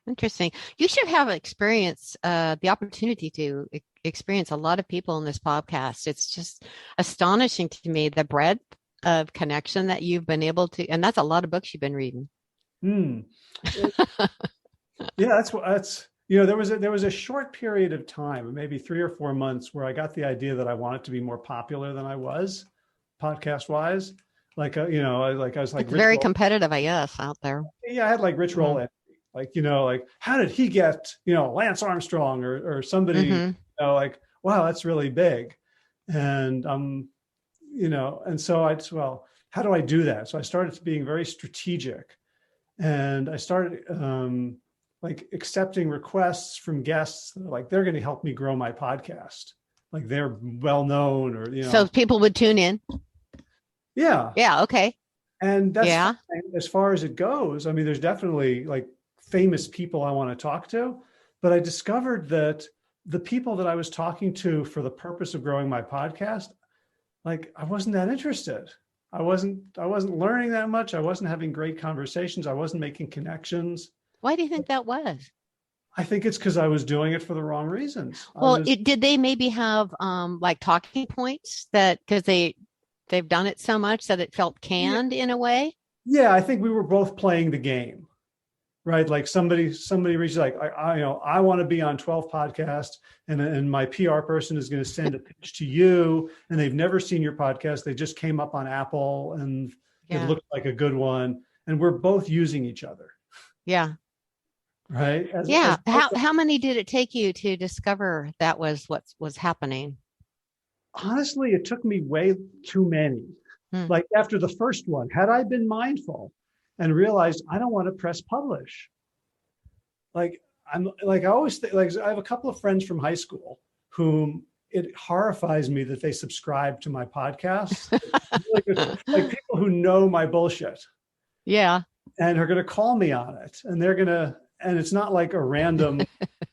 Interesting. You should have the opportunity to experience a lot of people in this podcast. It's just astonishing to me, the breadth of connection that you've been able to, and that's a lot of books you've been reading. Yeah, that's there was a short period of time, maybe 3 or 4 months, where I got the idea that I wanted to be more popular than I was, podcast wise. Like I was like, it's very competitive, I guess, out there. Yeah, I had like Rich Roll. Like, like, how did he get, Lance Armstrong or somebody, like, wow, that's really big. And and so well, how do I do that? So I started being very strategic, and I started like accepting requests from guests, like they're going to help me grow my podcast. Like they're well known, or, So people would tune in. Yeah. Yeah. Okay. And that's Yeah. fine as far as it goes. I mean, there's definitely like famous people I want to talk to, but I discovered that the people that I was talking to for the purpose of growing my podcast, like I wasn't that interested. I wasn't learning that much. I wasn't having great conversations. I wasn't making connections. Why do you think that was? I think it's because I was doing it for the wrong reasons. Well, did they maybe have like talking points that because they've done it so much that it felt canned in a way? Yeah, I think we were both playing the game, right? Like somebody reaches like, I want to be on 12 podcasts, and my PR person is going to send a pitch to you, and they've never seen your podcast. They just came up on Apple and it looked like a good one. And we're both using each other. Yeah. Right. How many did it take you to discover that was what was happening? Honestly, it took me way too many. Like after the first one, had I been mindful and realized I don't want to press publish, like I always think, like I have a couple of friends from high school whom it horrifies me that they subscribe to my podcast. like people who know my bullshit. Yeah. And are going to call me on it, and and it's not like a random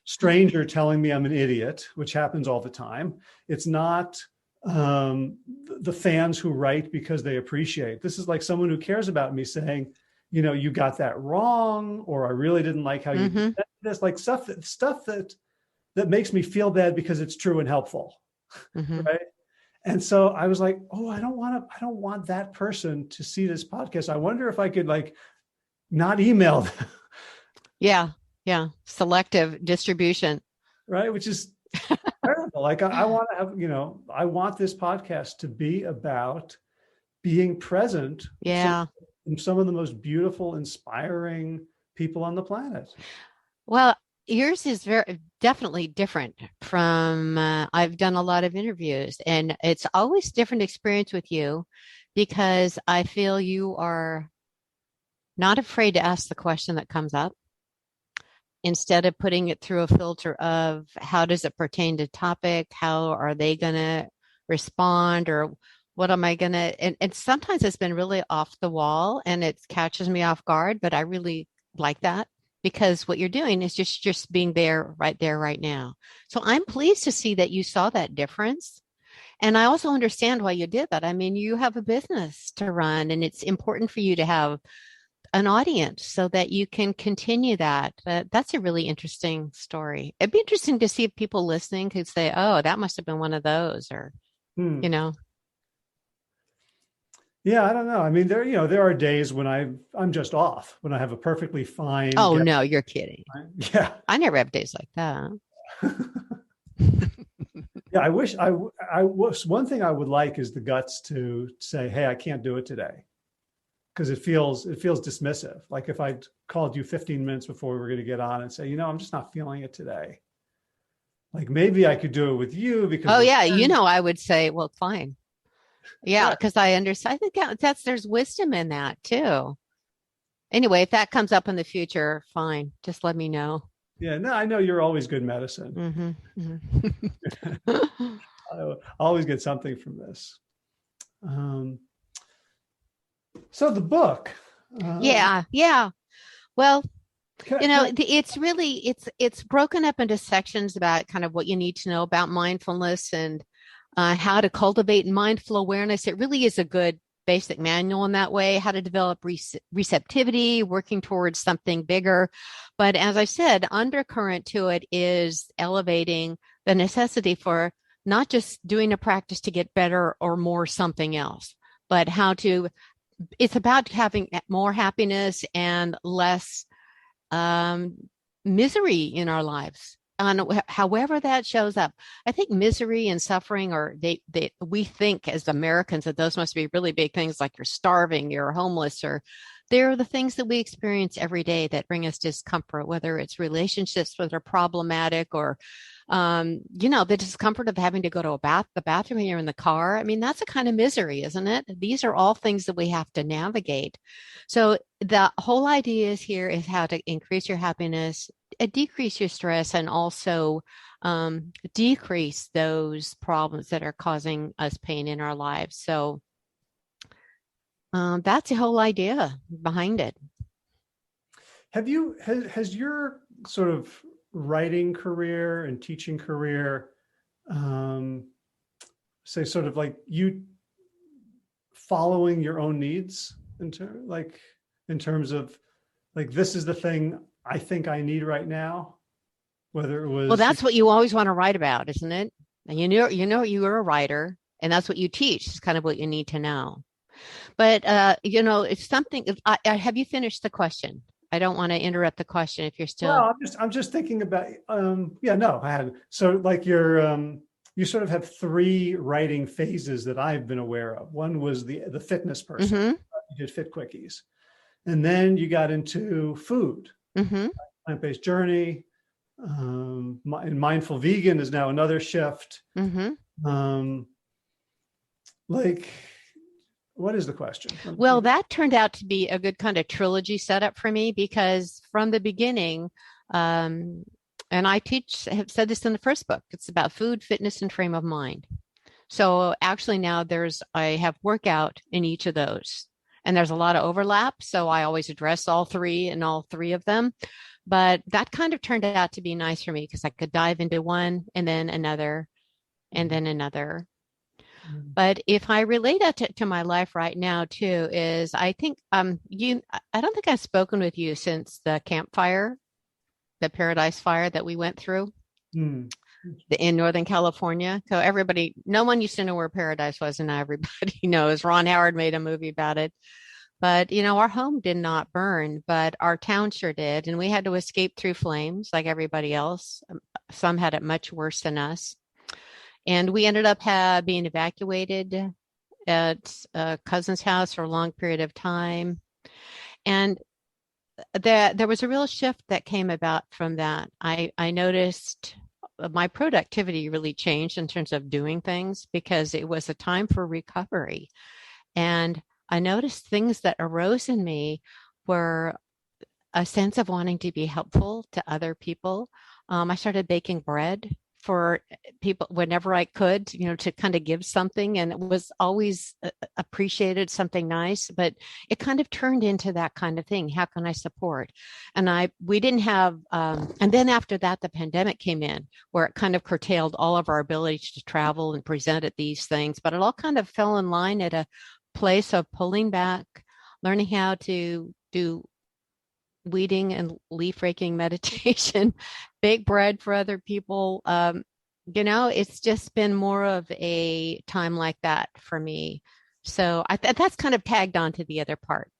stranger telling me I'm an idiot, which happens all the time. It's not the fans who write because they appreciate. This is like someone who cares about me saying, you got that wrong, or I really didn't like how you did this, like stuff that makes me feel bad because it's true and helpful. Right. And so I was like, oh, I don't want that person to see this podcast. I wonder if I could like not email them. Yeah. Selective distribution. Right. Which is terrible. Like I want to have, I want this podcast to be about being present. Yeah. In some of the most beautiful, inspiring people on the planet. Well, yours is definitely different from, I've done a lot of interviews, and it's always different experience with you because I feel you are not afraid to ask the question that comes up instead of putting it through a filter of how does it pertain to topic? How are they going to respond, or what am I going to, and sometimes it's been really off the wall and it catches me off guard, but I really like that because what you're doing is just being there, right now. So I'm pleased to see that you saw that difference. And I also understand why you did that. I mean, you have a business to run, and it's important for you to have an audience so that you can continue that. That's a really interesting story. It'd be interesting to see if people listening could say, oh, that must have been one of those, or, Yeah, I don't know. I mean, there are days when I'm just off, when I have a perfectly fine. Oh, no, you're kidding. Yeah. I never have days like that. Yeah, I wish I was. One thing I would like is the guts to say, hey, I can't do it today. Because it feels dismissive. Like if I called you 15 minutes before we were going to get on and say, I'm just not feeling it today. Like maybe I could do it with you because. Oh yeah, I would say, well, fine. Yeah, because I understand. I think there's wisdom in that too. Anyway, if that comes up in the future, fine. Just let me know. Yeah, no, I know you're always good medicine. I always get something from this. So the book. Yeah. Well, it's really, it's broken up into sections about kind of what you need to know about mindfulness and how to cultivate mindful awareness. It really is a good basic manual in that way, how to develop receptivity, working towards something bigger. But as I said, undercurrent to it is elevating the necessity for not just doing a practice to get better or more something else, but it's about having more happiness and less misery in our lives. However that shows up. I think misery and suffering we think as Americans that those must be really big things, like you're starving, you're homeless, or they're the things that we experience every day that bring us discomfort, whether it's relationships that are problematic or The discomfort of having to go to the bathroom when you're in the car. I mean, that's a kind of misery, isn't it? These are all things that we have to navigate. So the whole idea is here is how to increase your happiness, decrease your stress, and also decrease those problems that are causing us pain in our lives. So that's the whole idea behind it. Has your sort of writing career and teaching career, say sort of like you following your own needs in terms of like, this is the thing I think I need right now, whether it was. Well, that's what you always want to write about, isn't it? And you're a writer, and that's what you teach. It's kind of what you need to know. But it's something. Have you finished the question? I don't want to interrupt the question if you're still. Well, I'm just thinking about. Yeah, no, I had. So like you sort of have three writing phases that I've been aware of. One was the fitness person. Mm-hmm. You did Fit Quickies, and then you got into food, Mm-hmm. plant-based journey, and mindful vegan is now another shift. Mm-hmm. Like, what is the question? Well, that turned out to be a good kind of trilogy setup for me because from the beginning, and I have said this in the first book, it's about food, fitness, and frame of mind. So actually now I have workout in each of those. And there's a lot of overlap. So I always address all three of them. But that kind of turned out to be nice for me because I could dive into one and then another and then another. But if I relate that to my life right now too, is I think I don't think I've spoken with you since the campfire, the Paradise Fire that we went through in Northern California. So no one used to know where Paradise was, and now everybody knows. Ron Howard made a movie about it. But, our home did not burn, but our town sure did. And we had to escape through flames like everybody else. Some had it much worse than us. And we ended up being evacuated at a cousin's house for a long period of time. And there was a real shift that came about from that. I noticed my productivity really changed in terms of doing things because it was a time for recovery. And I noticed things that arose in me were a sense of wanting to be helpful to other people. I started baking bread for people whenever I could, to kind of give something. And it was always appreciated, something nice, but it kind of turned into that kind of thing. How can I support? And we didn't have, and then after that, the pandemic came in where it kind of curtailed all of our ability to travel and present at these things, but it all kind of fell in line at a place of pulling back, learning how to do weeding and leaf raking meditation, bake bread for other people. It's just been more of a time like that for me. So that's kind of tagged on to the other part.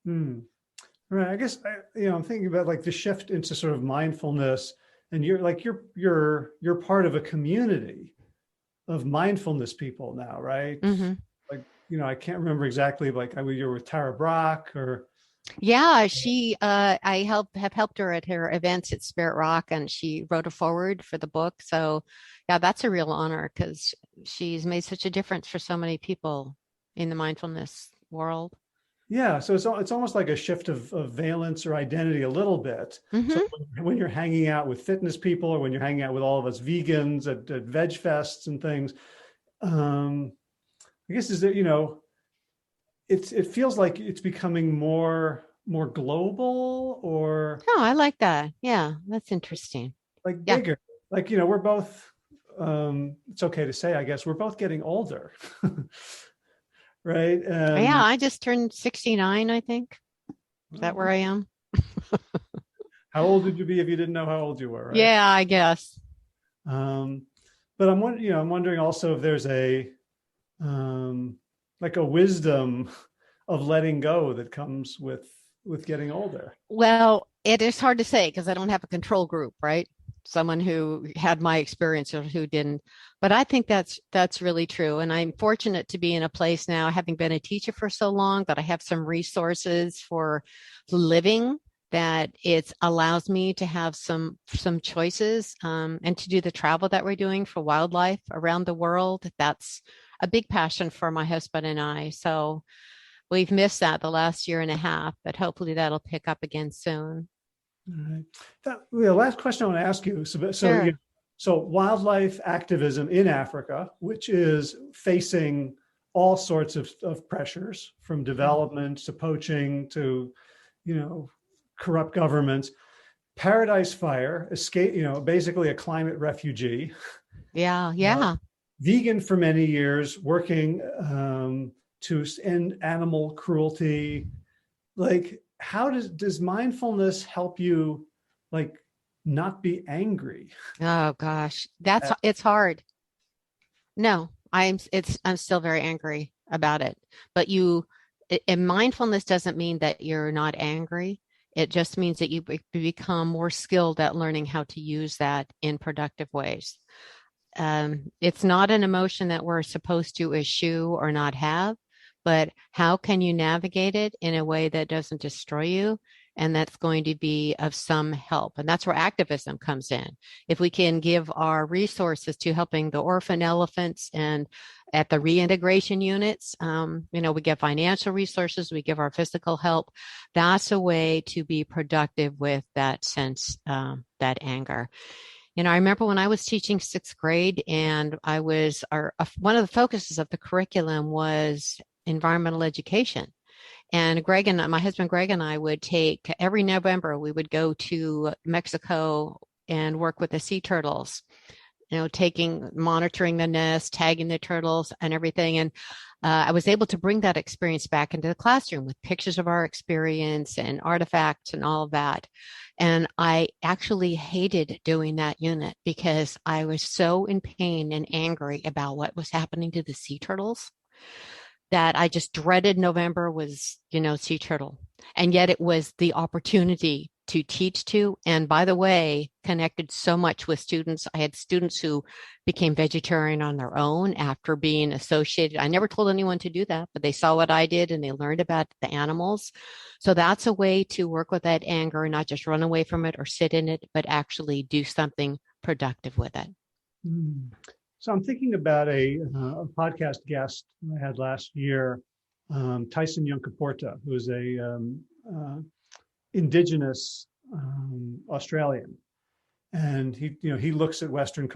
Right. I guess, I'm thinking about like the shift into sort of mindfulness, and you're part of a community of mindfulness people now, right? Mm-hmm. Like, I can't remember exactly, like you were with Tara Brock or. Yeah, I have helped her at her events at Spirit Rock, and she wrote a foreword for the book. So yeah, that's a real honor because she's made such a difference for so many people in the mindfulness world. Yeah, so it's almost like a shift of valence or identity a little bit. Mm-hmm. So when you're hanging out with fitness people, or when you're hanging out with all of us vegans at veg fests and things, I guess it feels like it's becoming more global, or I like that. Yeah, that's interesting. Like bigger. Like, we're both, it's okay to say, I guess, we're both getting older. Right? Yeah, I just turned 69, I think. Is that where I am? How old would you be if you didn't know how old you were, right? Yeah, I guess. But I'm wondering also if there's like a wisdom of letting go that comes with getting older. Well, it is hard to say because I don't have a control group, right? Someone who had my experience or who didn't. But I think that's really true. And I'm fortunate to be in a place now, having been a teacher for so long, that I have some resources for living that it allows me to have some choices, and to do the travel that we're doing for wildlife around the world. That's a big passion for my husband and I. So we've missed that the last year and a half, but hopefully that'll pick up again soon. All right. The last question I want to ask you. Sure. So wildlife activism in Africa, which is facing all sorts of pressures, from development to poaching to, corrupt governments. Paradise Fire, escape, basically a climate refugee, Yeah, uh, yeah. vegan for many years, working to end animal cruelty. Like, how does mindfulness help you, like, not be angry? Oh gosh, At, it's hard. No, I'm still very angry about it. But and mindfulness doesn't mean that you're not angry. It just means that you become more skilled at learning how to use that in productive ways. It's not an emotion that we're supposed to eschew or not have, but how can you navigate it in a way that doesn't destroy you and that's going to be of some help? And that's where activism comes in. If we can give our resources to helping the orphan elephants and at the reintegration units, we give financial resources, we give our physical help. That's a way to be productive with that sense, that anger. I remember when I was teaching sixth grade, and one of the focuses of the curriculum was environmental education. And my husband Greg and I would take every November, we would go to Mexico and work with the sea turtles, monitoring the nest, tagging the turtles and everything. And I was able to bring that experience back into the classroom with pictures of our experience and artifacts and all of that. And I actually hated doing that unit because I was so in pain and angry about what was happening to the sea turtles that I just dreaded November was, sea turtle. And yet it was the opportunity to teach to. And by the way, connected so much with students. I had students who became vegetarian on their own after being associated. I never told anyone to do that, but they saw what I did and they learned about the animals. So that's a way to work with that anger, not just run away from it or sit in it, but actually do something productive with it. Mm. So I'm thinking about a podcast guest I had last year, Tyson Yunkaporta, who's a indigenous Australian, and he looks at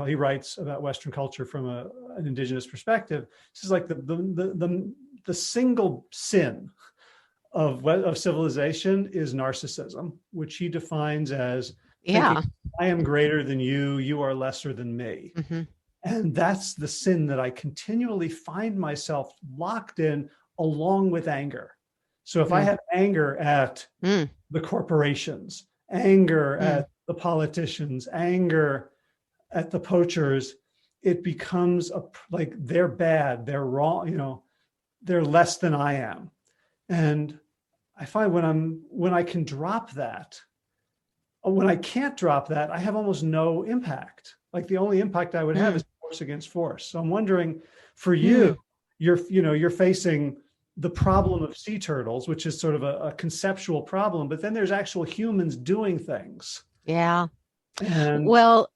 he writes about Western culture from an indigenous perspective. This is like the single sin of civilization is narcissism, which he defines as thinking, Yeah. I am greater than you, you are lesser than me. Mm-hmm. And that's the sin that I continually find myself locked in, along with anger. So if I have anger at the corporations, anger at the politicians, anger at the poachers, it becomes like they're bad, they're wrong, they're less than I am. And I find when I can drop that, when I can't drop that, I have almost no impact. Like the only impact I would have is force against force. So I'm wondering, for you, you're facing the problem of sea turtles, which is sort of a conceptual problem, but then there's actual humans doing things. Yeah. And Well,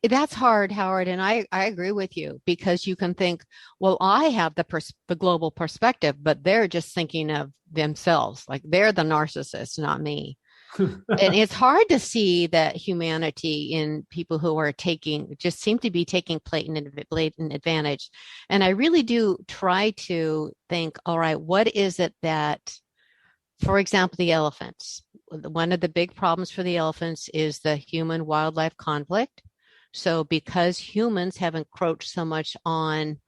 that's hard, Howard, and I agree with you, because you can think, well, I have the global perspective, but they're just thinking of themselves, like they're the narcissists, not me. And it's hard to see that humanity in people who are just seem to be taking blatant advantage. And I really do try to think, all right, what is it that, for example, the elephants, one of the big problems for the elephants is the human wildlife conflict. So because humans have encroached so much on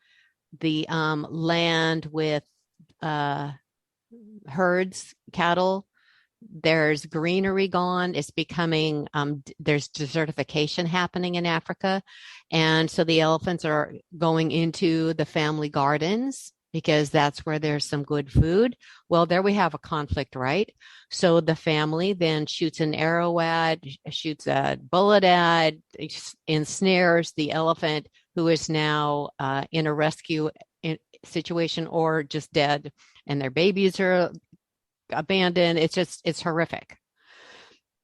the land with herds, cattle, there's greenery gone. It's becoming, there's desertification happening in Africa. And so the elephants are going into the family gardens because that's where there's some good food. Well, there we have a conflict, right? So the family then shoots an arrow at, shoots a bullet at, ensnares the elephant, who is now in a rescue situation or just dead, and their babies are abandoned. It's horrific.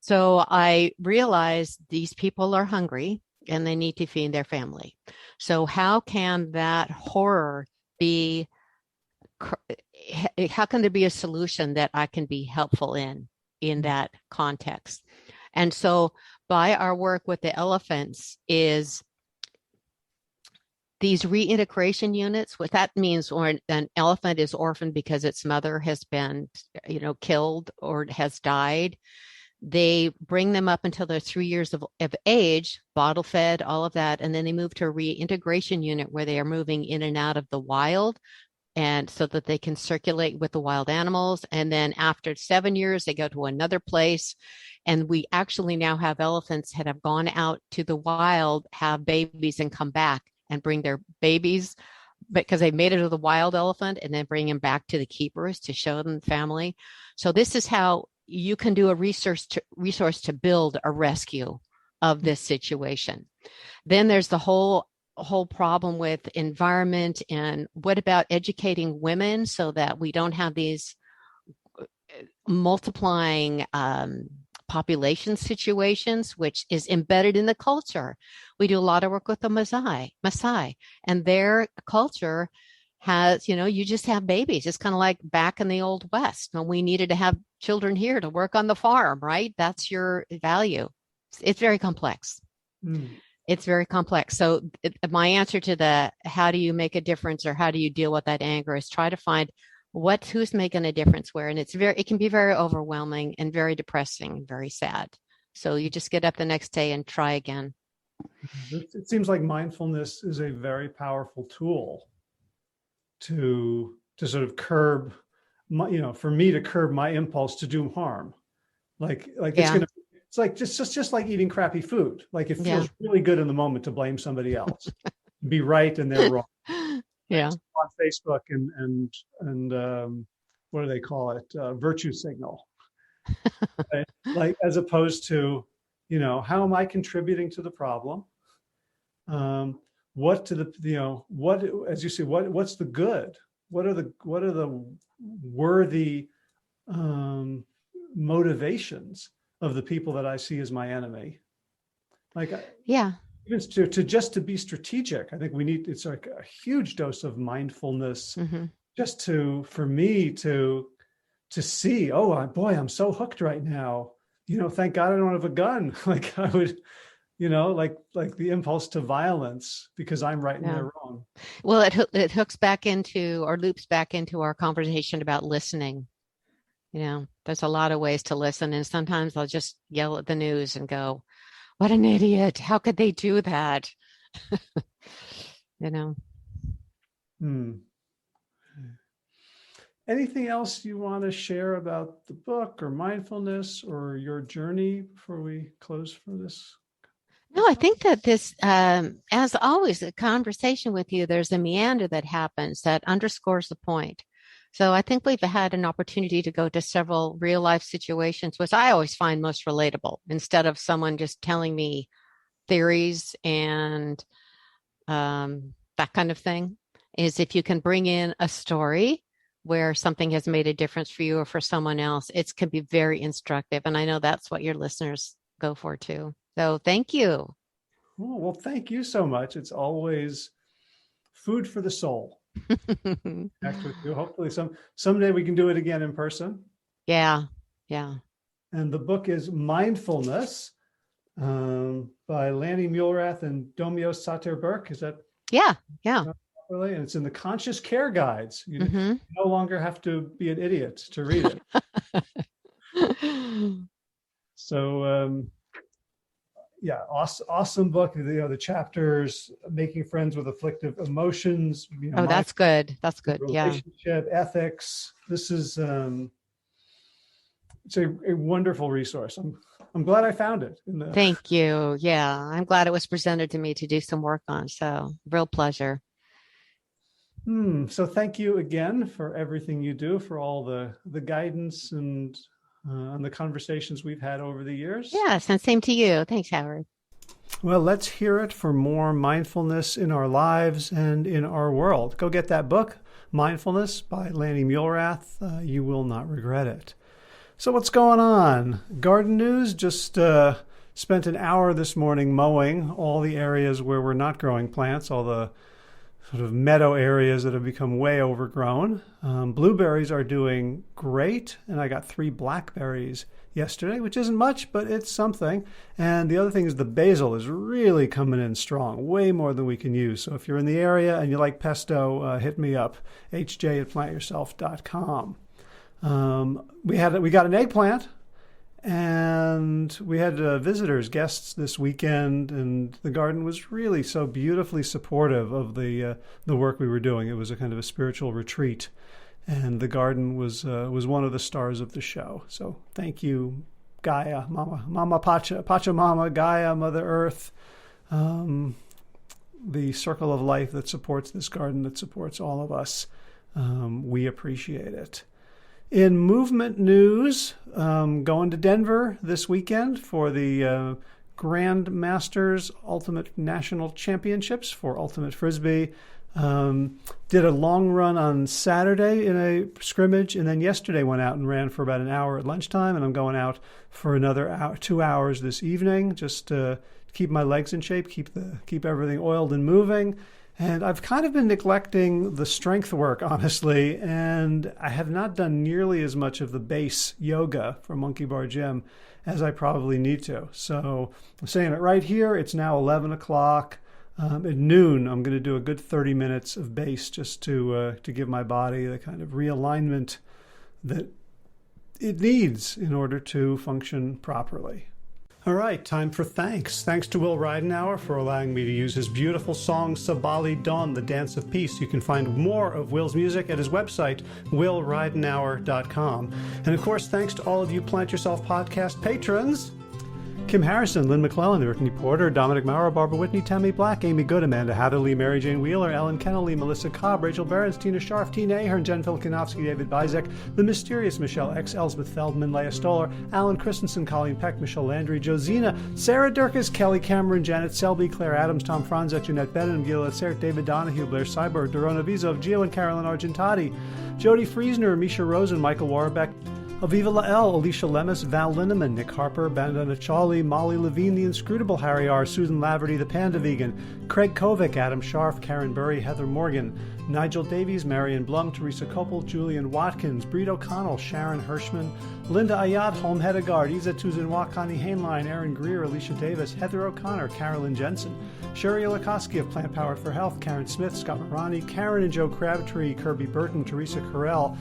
So I realized these people are hungry and they need to feed their family. So how can that horror be, how can there be a solution that I can be helpful in that context? And so by our work with the elephants is these reintegration units. What that means, or an elephant is orphaned because its mother has been, killed or has died. They bring them up until they're 3 years of age, bottle fed, all of that. And then they move to a reintegration unit where they are moving in and out of the wild, and so that they can circulate with the wild animals. And then after 7 years, they go to another place. And we actually now have elephants that have gone out to the wild, have babies, and come back and bring their babies because they made it to the wild elephant, and then bring them back to the keepers to show them the family. So this is how you can do a resource to build a rescue of this situation. Then there's the whole problem with environment, and what about educating women so that we don't have these multiplying population situations, which is embedded in the culture. We do a lot of work with the Maasai, and their culture has, you just have babies. It's kind of like back in the old West when we needed to have children here to work on the farm, right? That's your value. It's very complex. It's very complex. So my answer to the how do you make a difference, or how do you deal with that anger, is try to find who's making a difference where. And it can be very overwhelming and very depressing and very sad. So you just get up the next day and try again. It seems like mindfulness is a very powerful tool to sort of curb for me to curb my impulse to do harm. Like it's like just like eating crappy food. Like it feels really good in the moment to blame somebody else, be right and they're wrong. Yeah. On Facebook and what do they call it? Virtue signal. Right? Like, as opposed to, how am I contributing to the problem? What to the, what, as you say, what's the good? What are the worthy motivations of the people that I see as my enemy? Like, even to be strategic, I think it's like a huge dose of mindfulness, just for me to see, oh boy, I'm so hooked right now. Thank God I don't have a gun. Like I would, like the impulse to violence because I'm right and they're wrong. Well, it hooks back into, or loops back into, our conversation about listening. There's a lot of ways to listen, and sometimes I'll just yell at the news and go, what an idiot. How could they do that? Anything else you want to share about the book or mindfulness or your journey before we close for this? No, I think that this, as always, a conversation with you, there's a meander that happens that underscores the point. So I think we've had an opportunity to go to several real life situations, which I always find most relatable, instead of someone just telling me theories and that kind of thing, is if you can bring in a story where something has made a difference for you or for someone else, it can be very instructive. And I know that's what your listeners go for too. So thank you. Oh, well, thank you so much. It's always food for the soul. Connect with you. Hopefully someday we can do it again in person. Yeah. And the book is Mindfulness by Lani Muelrath and Domio Sater-Burke. Is that? Yeah. Properly? And it's in the Conscious Care Guides. You no longer have to be an idiot to read it. So awesome book. The chapters, making friends with afflictive emotions. That's good. Relationship ethics. This is it's a wonderful resource. I'm glad I found it. Thank you. Yeah, I'm glad it was presented to me to do some work on. So real pleasure. So thank you again for everything you do, for all the guidance and the conversations we've had over the years. Yes, and same to you. Thanks, Howard. Well, let's hear it for more mindfulness in our lives and in our world. Go get that book, Mindfulness by Lani Muelrath. You will not regret it. So what's going on? Garden news, just spent an hour this morning mowing all the areas where we're not growing plants, all the sort of meadow areas that have become way overgrown. Blueberries are doing great, and I got 3 blackberries yesterday, which isn't much, but it's something. And the other thing is the basil is really coming in strong, way more than we can use. So if you're in the area and you like pesto, hit me up, hj@plantyourself.com. We got an eggplant, and we had visitors, guests this weekend, and the garden was really so beautifully supportive of the work we were doing. It was a kind of a spiritual retreat, and the garden was one of the stars of the show. So thank you, Gaia, Mama Pachamama, Gaia, Mother Earth, the circle of life that supports this garden, that supports all of us. We appreciate it. In movement news, going to Denver this weekend for the Grand Masters Ultimate National Championships for Ultimate Frisbee. Did a long run on Saturday in a scrimmage, and then yesterday went out and ran for about an hour at lunchtime, and I'm going out for another 2 hours this evening just to keep my legs in shape, keep everything oiled and moving. And I've kind of been neglecting the strength work, honestly, and I have not done nearly as much of the base yoga from Monkey Bar Gym as I probably need to. So I'm saying it right here. It's now 11 o'clock. At noon, I'm going to do a good 30 minutes of base just to give my body the kind of realignment that it needs in order to function properly. All right, time for thanks. Thanks to Will Ridenauer for allowing me to use his beautiful song, Sabali Dawn, The Dance of Peace. You can find more of Will's music at his website, willridenauer.com. And of course, thanks to all of you Plant Yourself podcast patrons. Kim Harrison, Lynn McClellan, Brittany Porter, Dominic Maurer, Barbara Whitney, Tammy Black, Amy Good, Amanda Hatterley, Mary Jane Wheeler, Ellen Kennelly, Melissa Cobb, Rachel Behrens, Tina Scharf, Tina Ahern, Jen Filkanovsky, David Bizek, The Mysterious Michelle X, Elsbeth Feldman, Leah Stoller, Alan Christensen, Colleen Peck, Michelle Landry, Josina, Sarah Durkis, Kelly Cameron, Janet Selby, Claire Adams, Tom Franzek, Jeanette Bennett, Gila Sert, David Donahue, Blair Cyber, Dorona Vizov, Gio and Carolyn Argentati, Jody Friesner, Misha Rosen, Michael Warbeck, Aviva Lael, Alicia Lemus, Val Linneman, Nick Harper, Bandana Chawley, Molly Levine, The Inscrutable Harry R., Susan Laverty, The Panda Vegan, Craig Kovic, Adam Scharf, Karen Burry, Heather Morgan, Nigel Davies, Marion Blum, Teresa Koppel, Julian Watkins, Breed O'Connell, Sharon Hirschman, Linda Ayat, Holm Hedegaard, Isa Tuzinwa, Connie Hainline, Aaron Greer, Alicia Davis, Heather O'Connor, Carolyn Jensen, Sherry Olakoski of Plant Powered for Health, Karen Smith, Scott Marani, Karen and Joe Crabtree, Kirby Burton, Teresa Carell,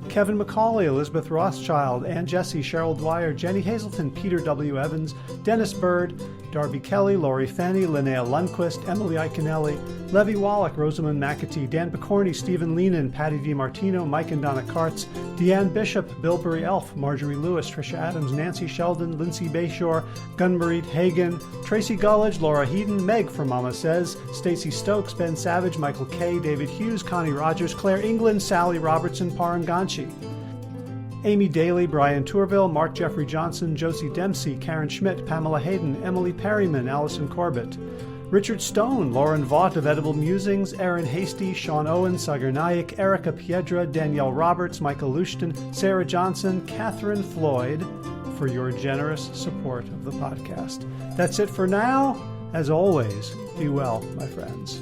Kevin McCauley, Elizabeth Rothschild, Ann Jesse, Cheryl Dwyer, Jenny Hazelton, Peter W. Evans, Dennis Bird, Darby Kelly, Lori Fanny, Linnea Lundquist, Emily Iconelli, Levy Wallach, Rosamund McAtee, Dan Picorni, Stephen Leenan, Patty DiMartino, Mike and Donna Kartz, Deanne Bishop, Bilberry Elf, Marjorie Lewis, Tricia Adams, Nancy Sheldon, Lindsay Bayshore, Gunmarie Hagan, Tracy Gullidge, Laura Heaton, Meg from Mama Says, Stacey Stokes, Ben Savage, Michael Kay, David Hughes, Connie Rogers, Claire England, Sally Robertson, Param Ganchi, Amy Daly, Brian Tourville, Mark Jeffrey Johnson, Josie Dempsey, Karen Schmidt, Pamela Hayden, Emily Perryman, Allison Corbett, Richard Stone, Lauren Vaught of Edible Musings, Erin Hasty, Sean Owen, Sagar Naik, Erica Piedra, Danielle Roberts, Michael Lushton, Sarah Johnson, Catherine Floyd, for your generous support of the podcast. That's it for now. As always, be well, my friends.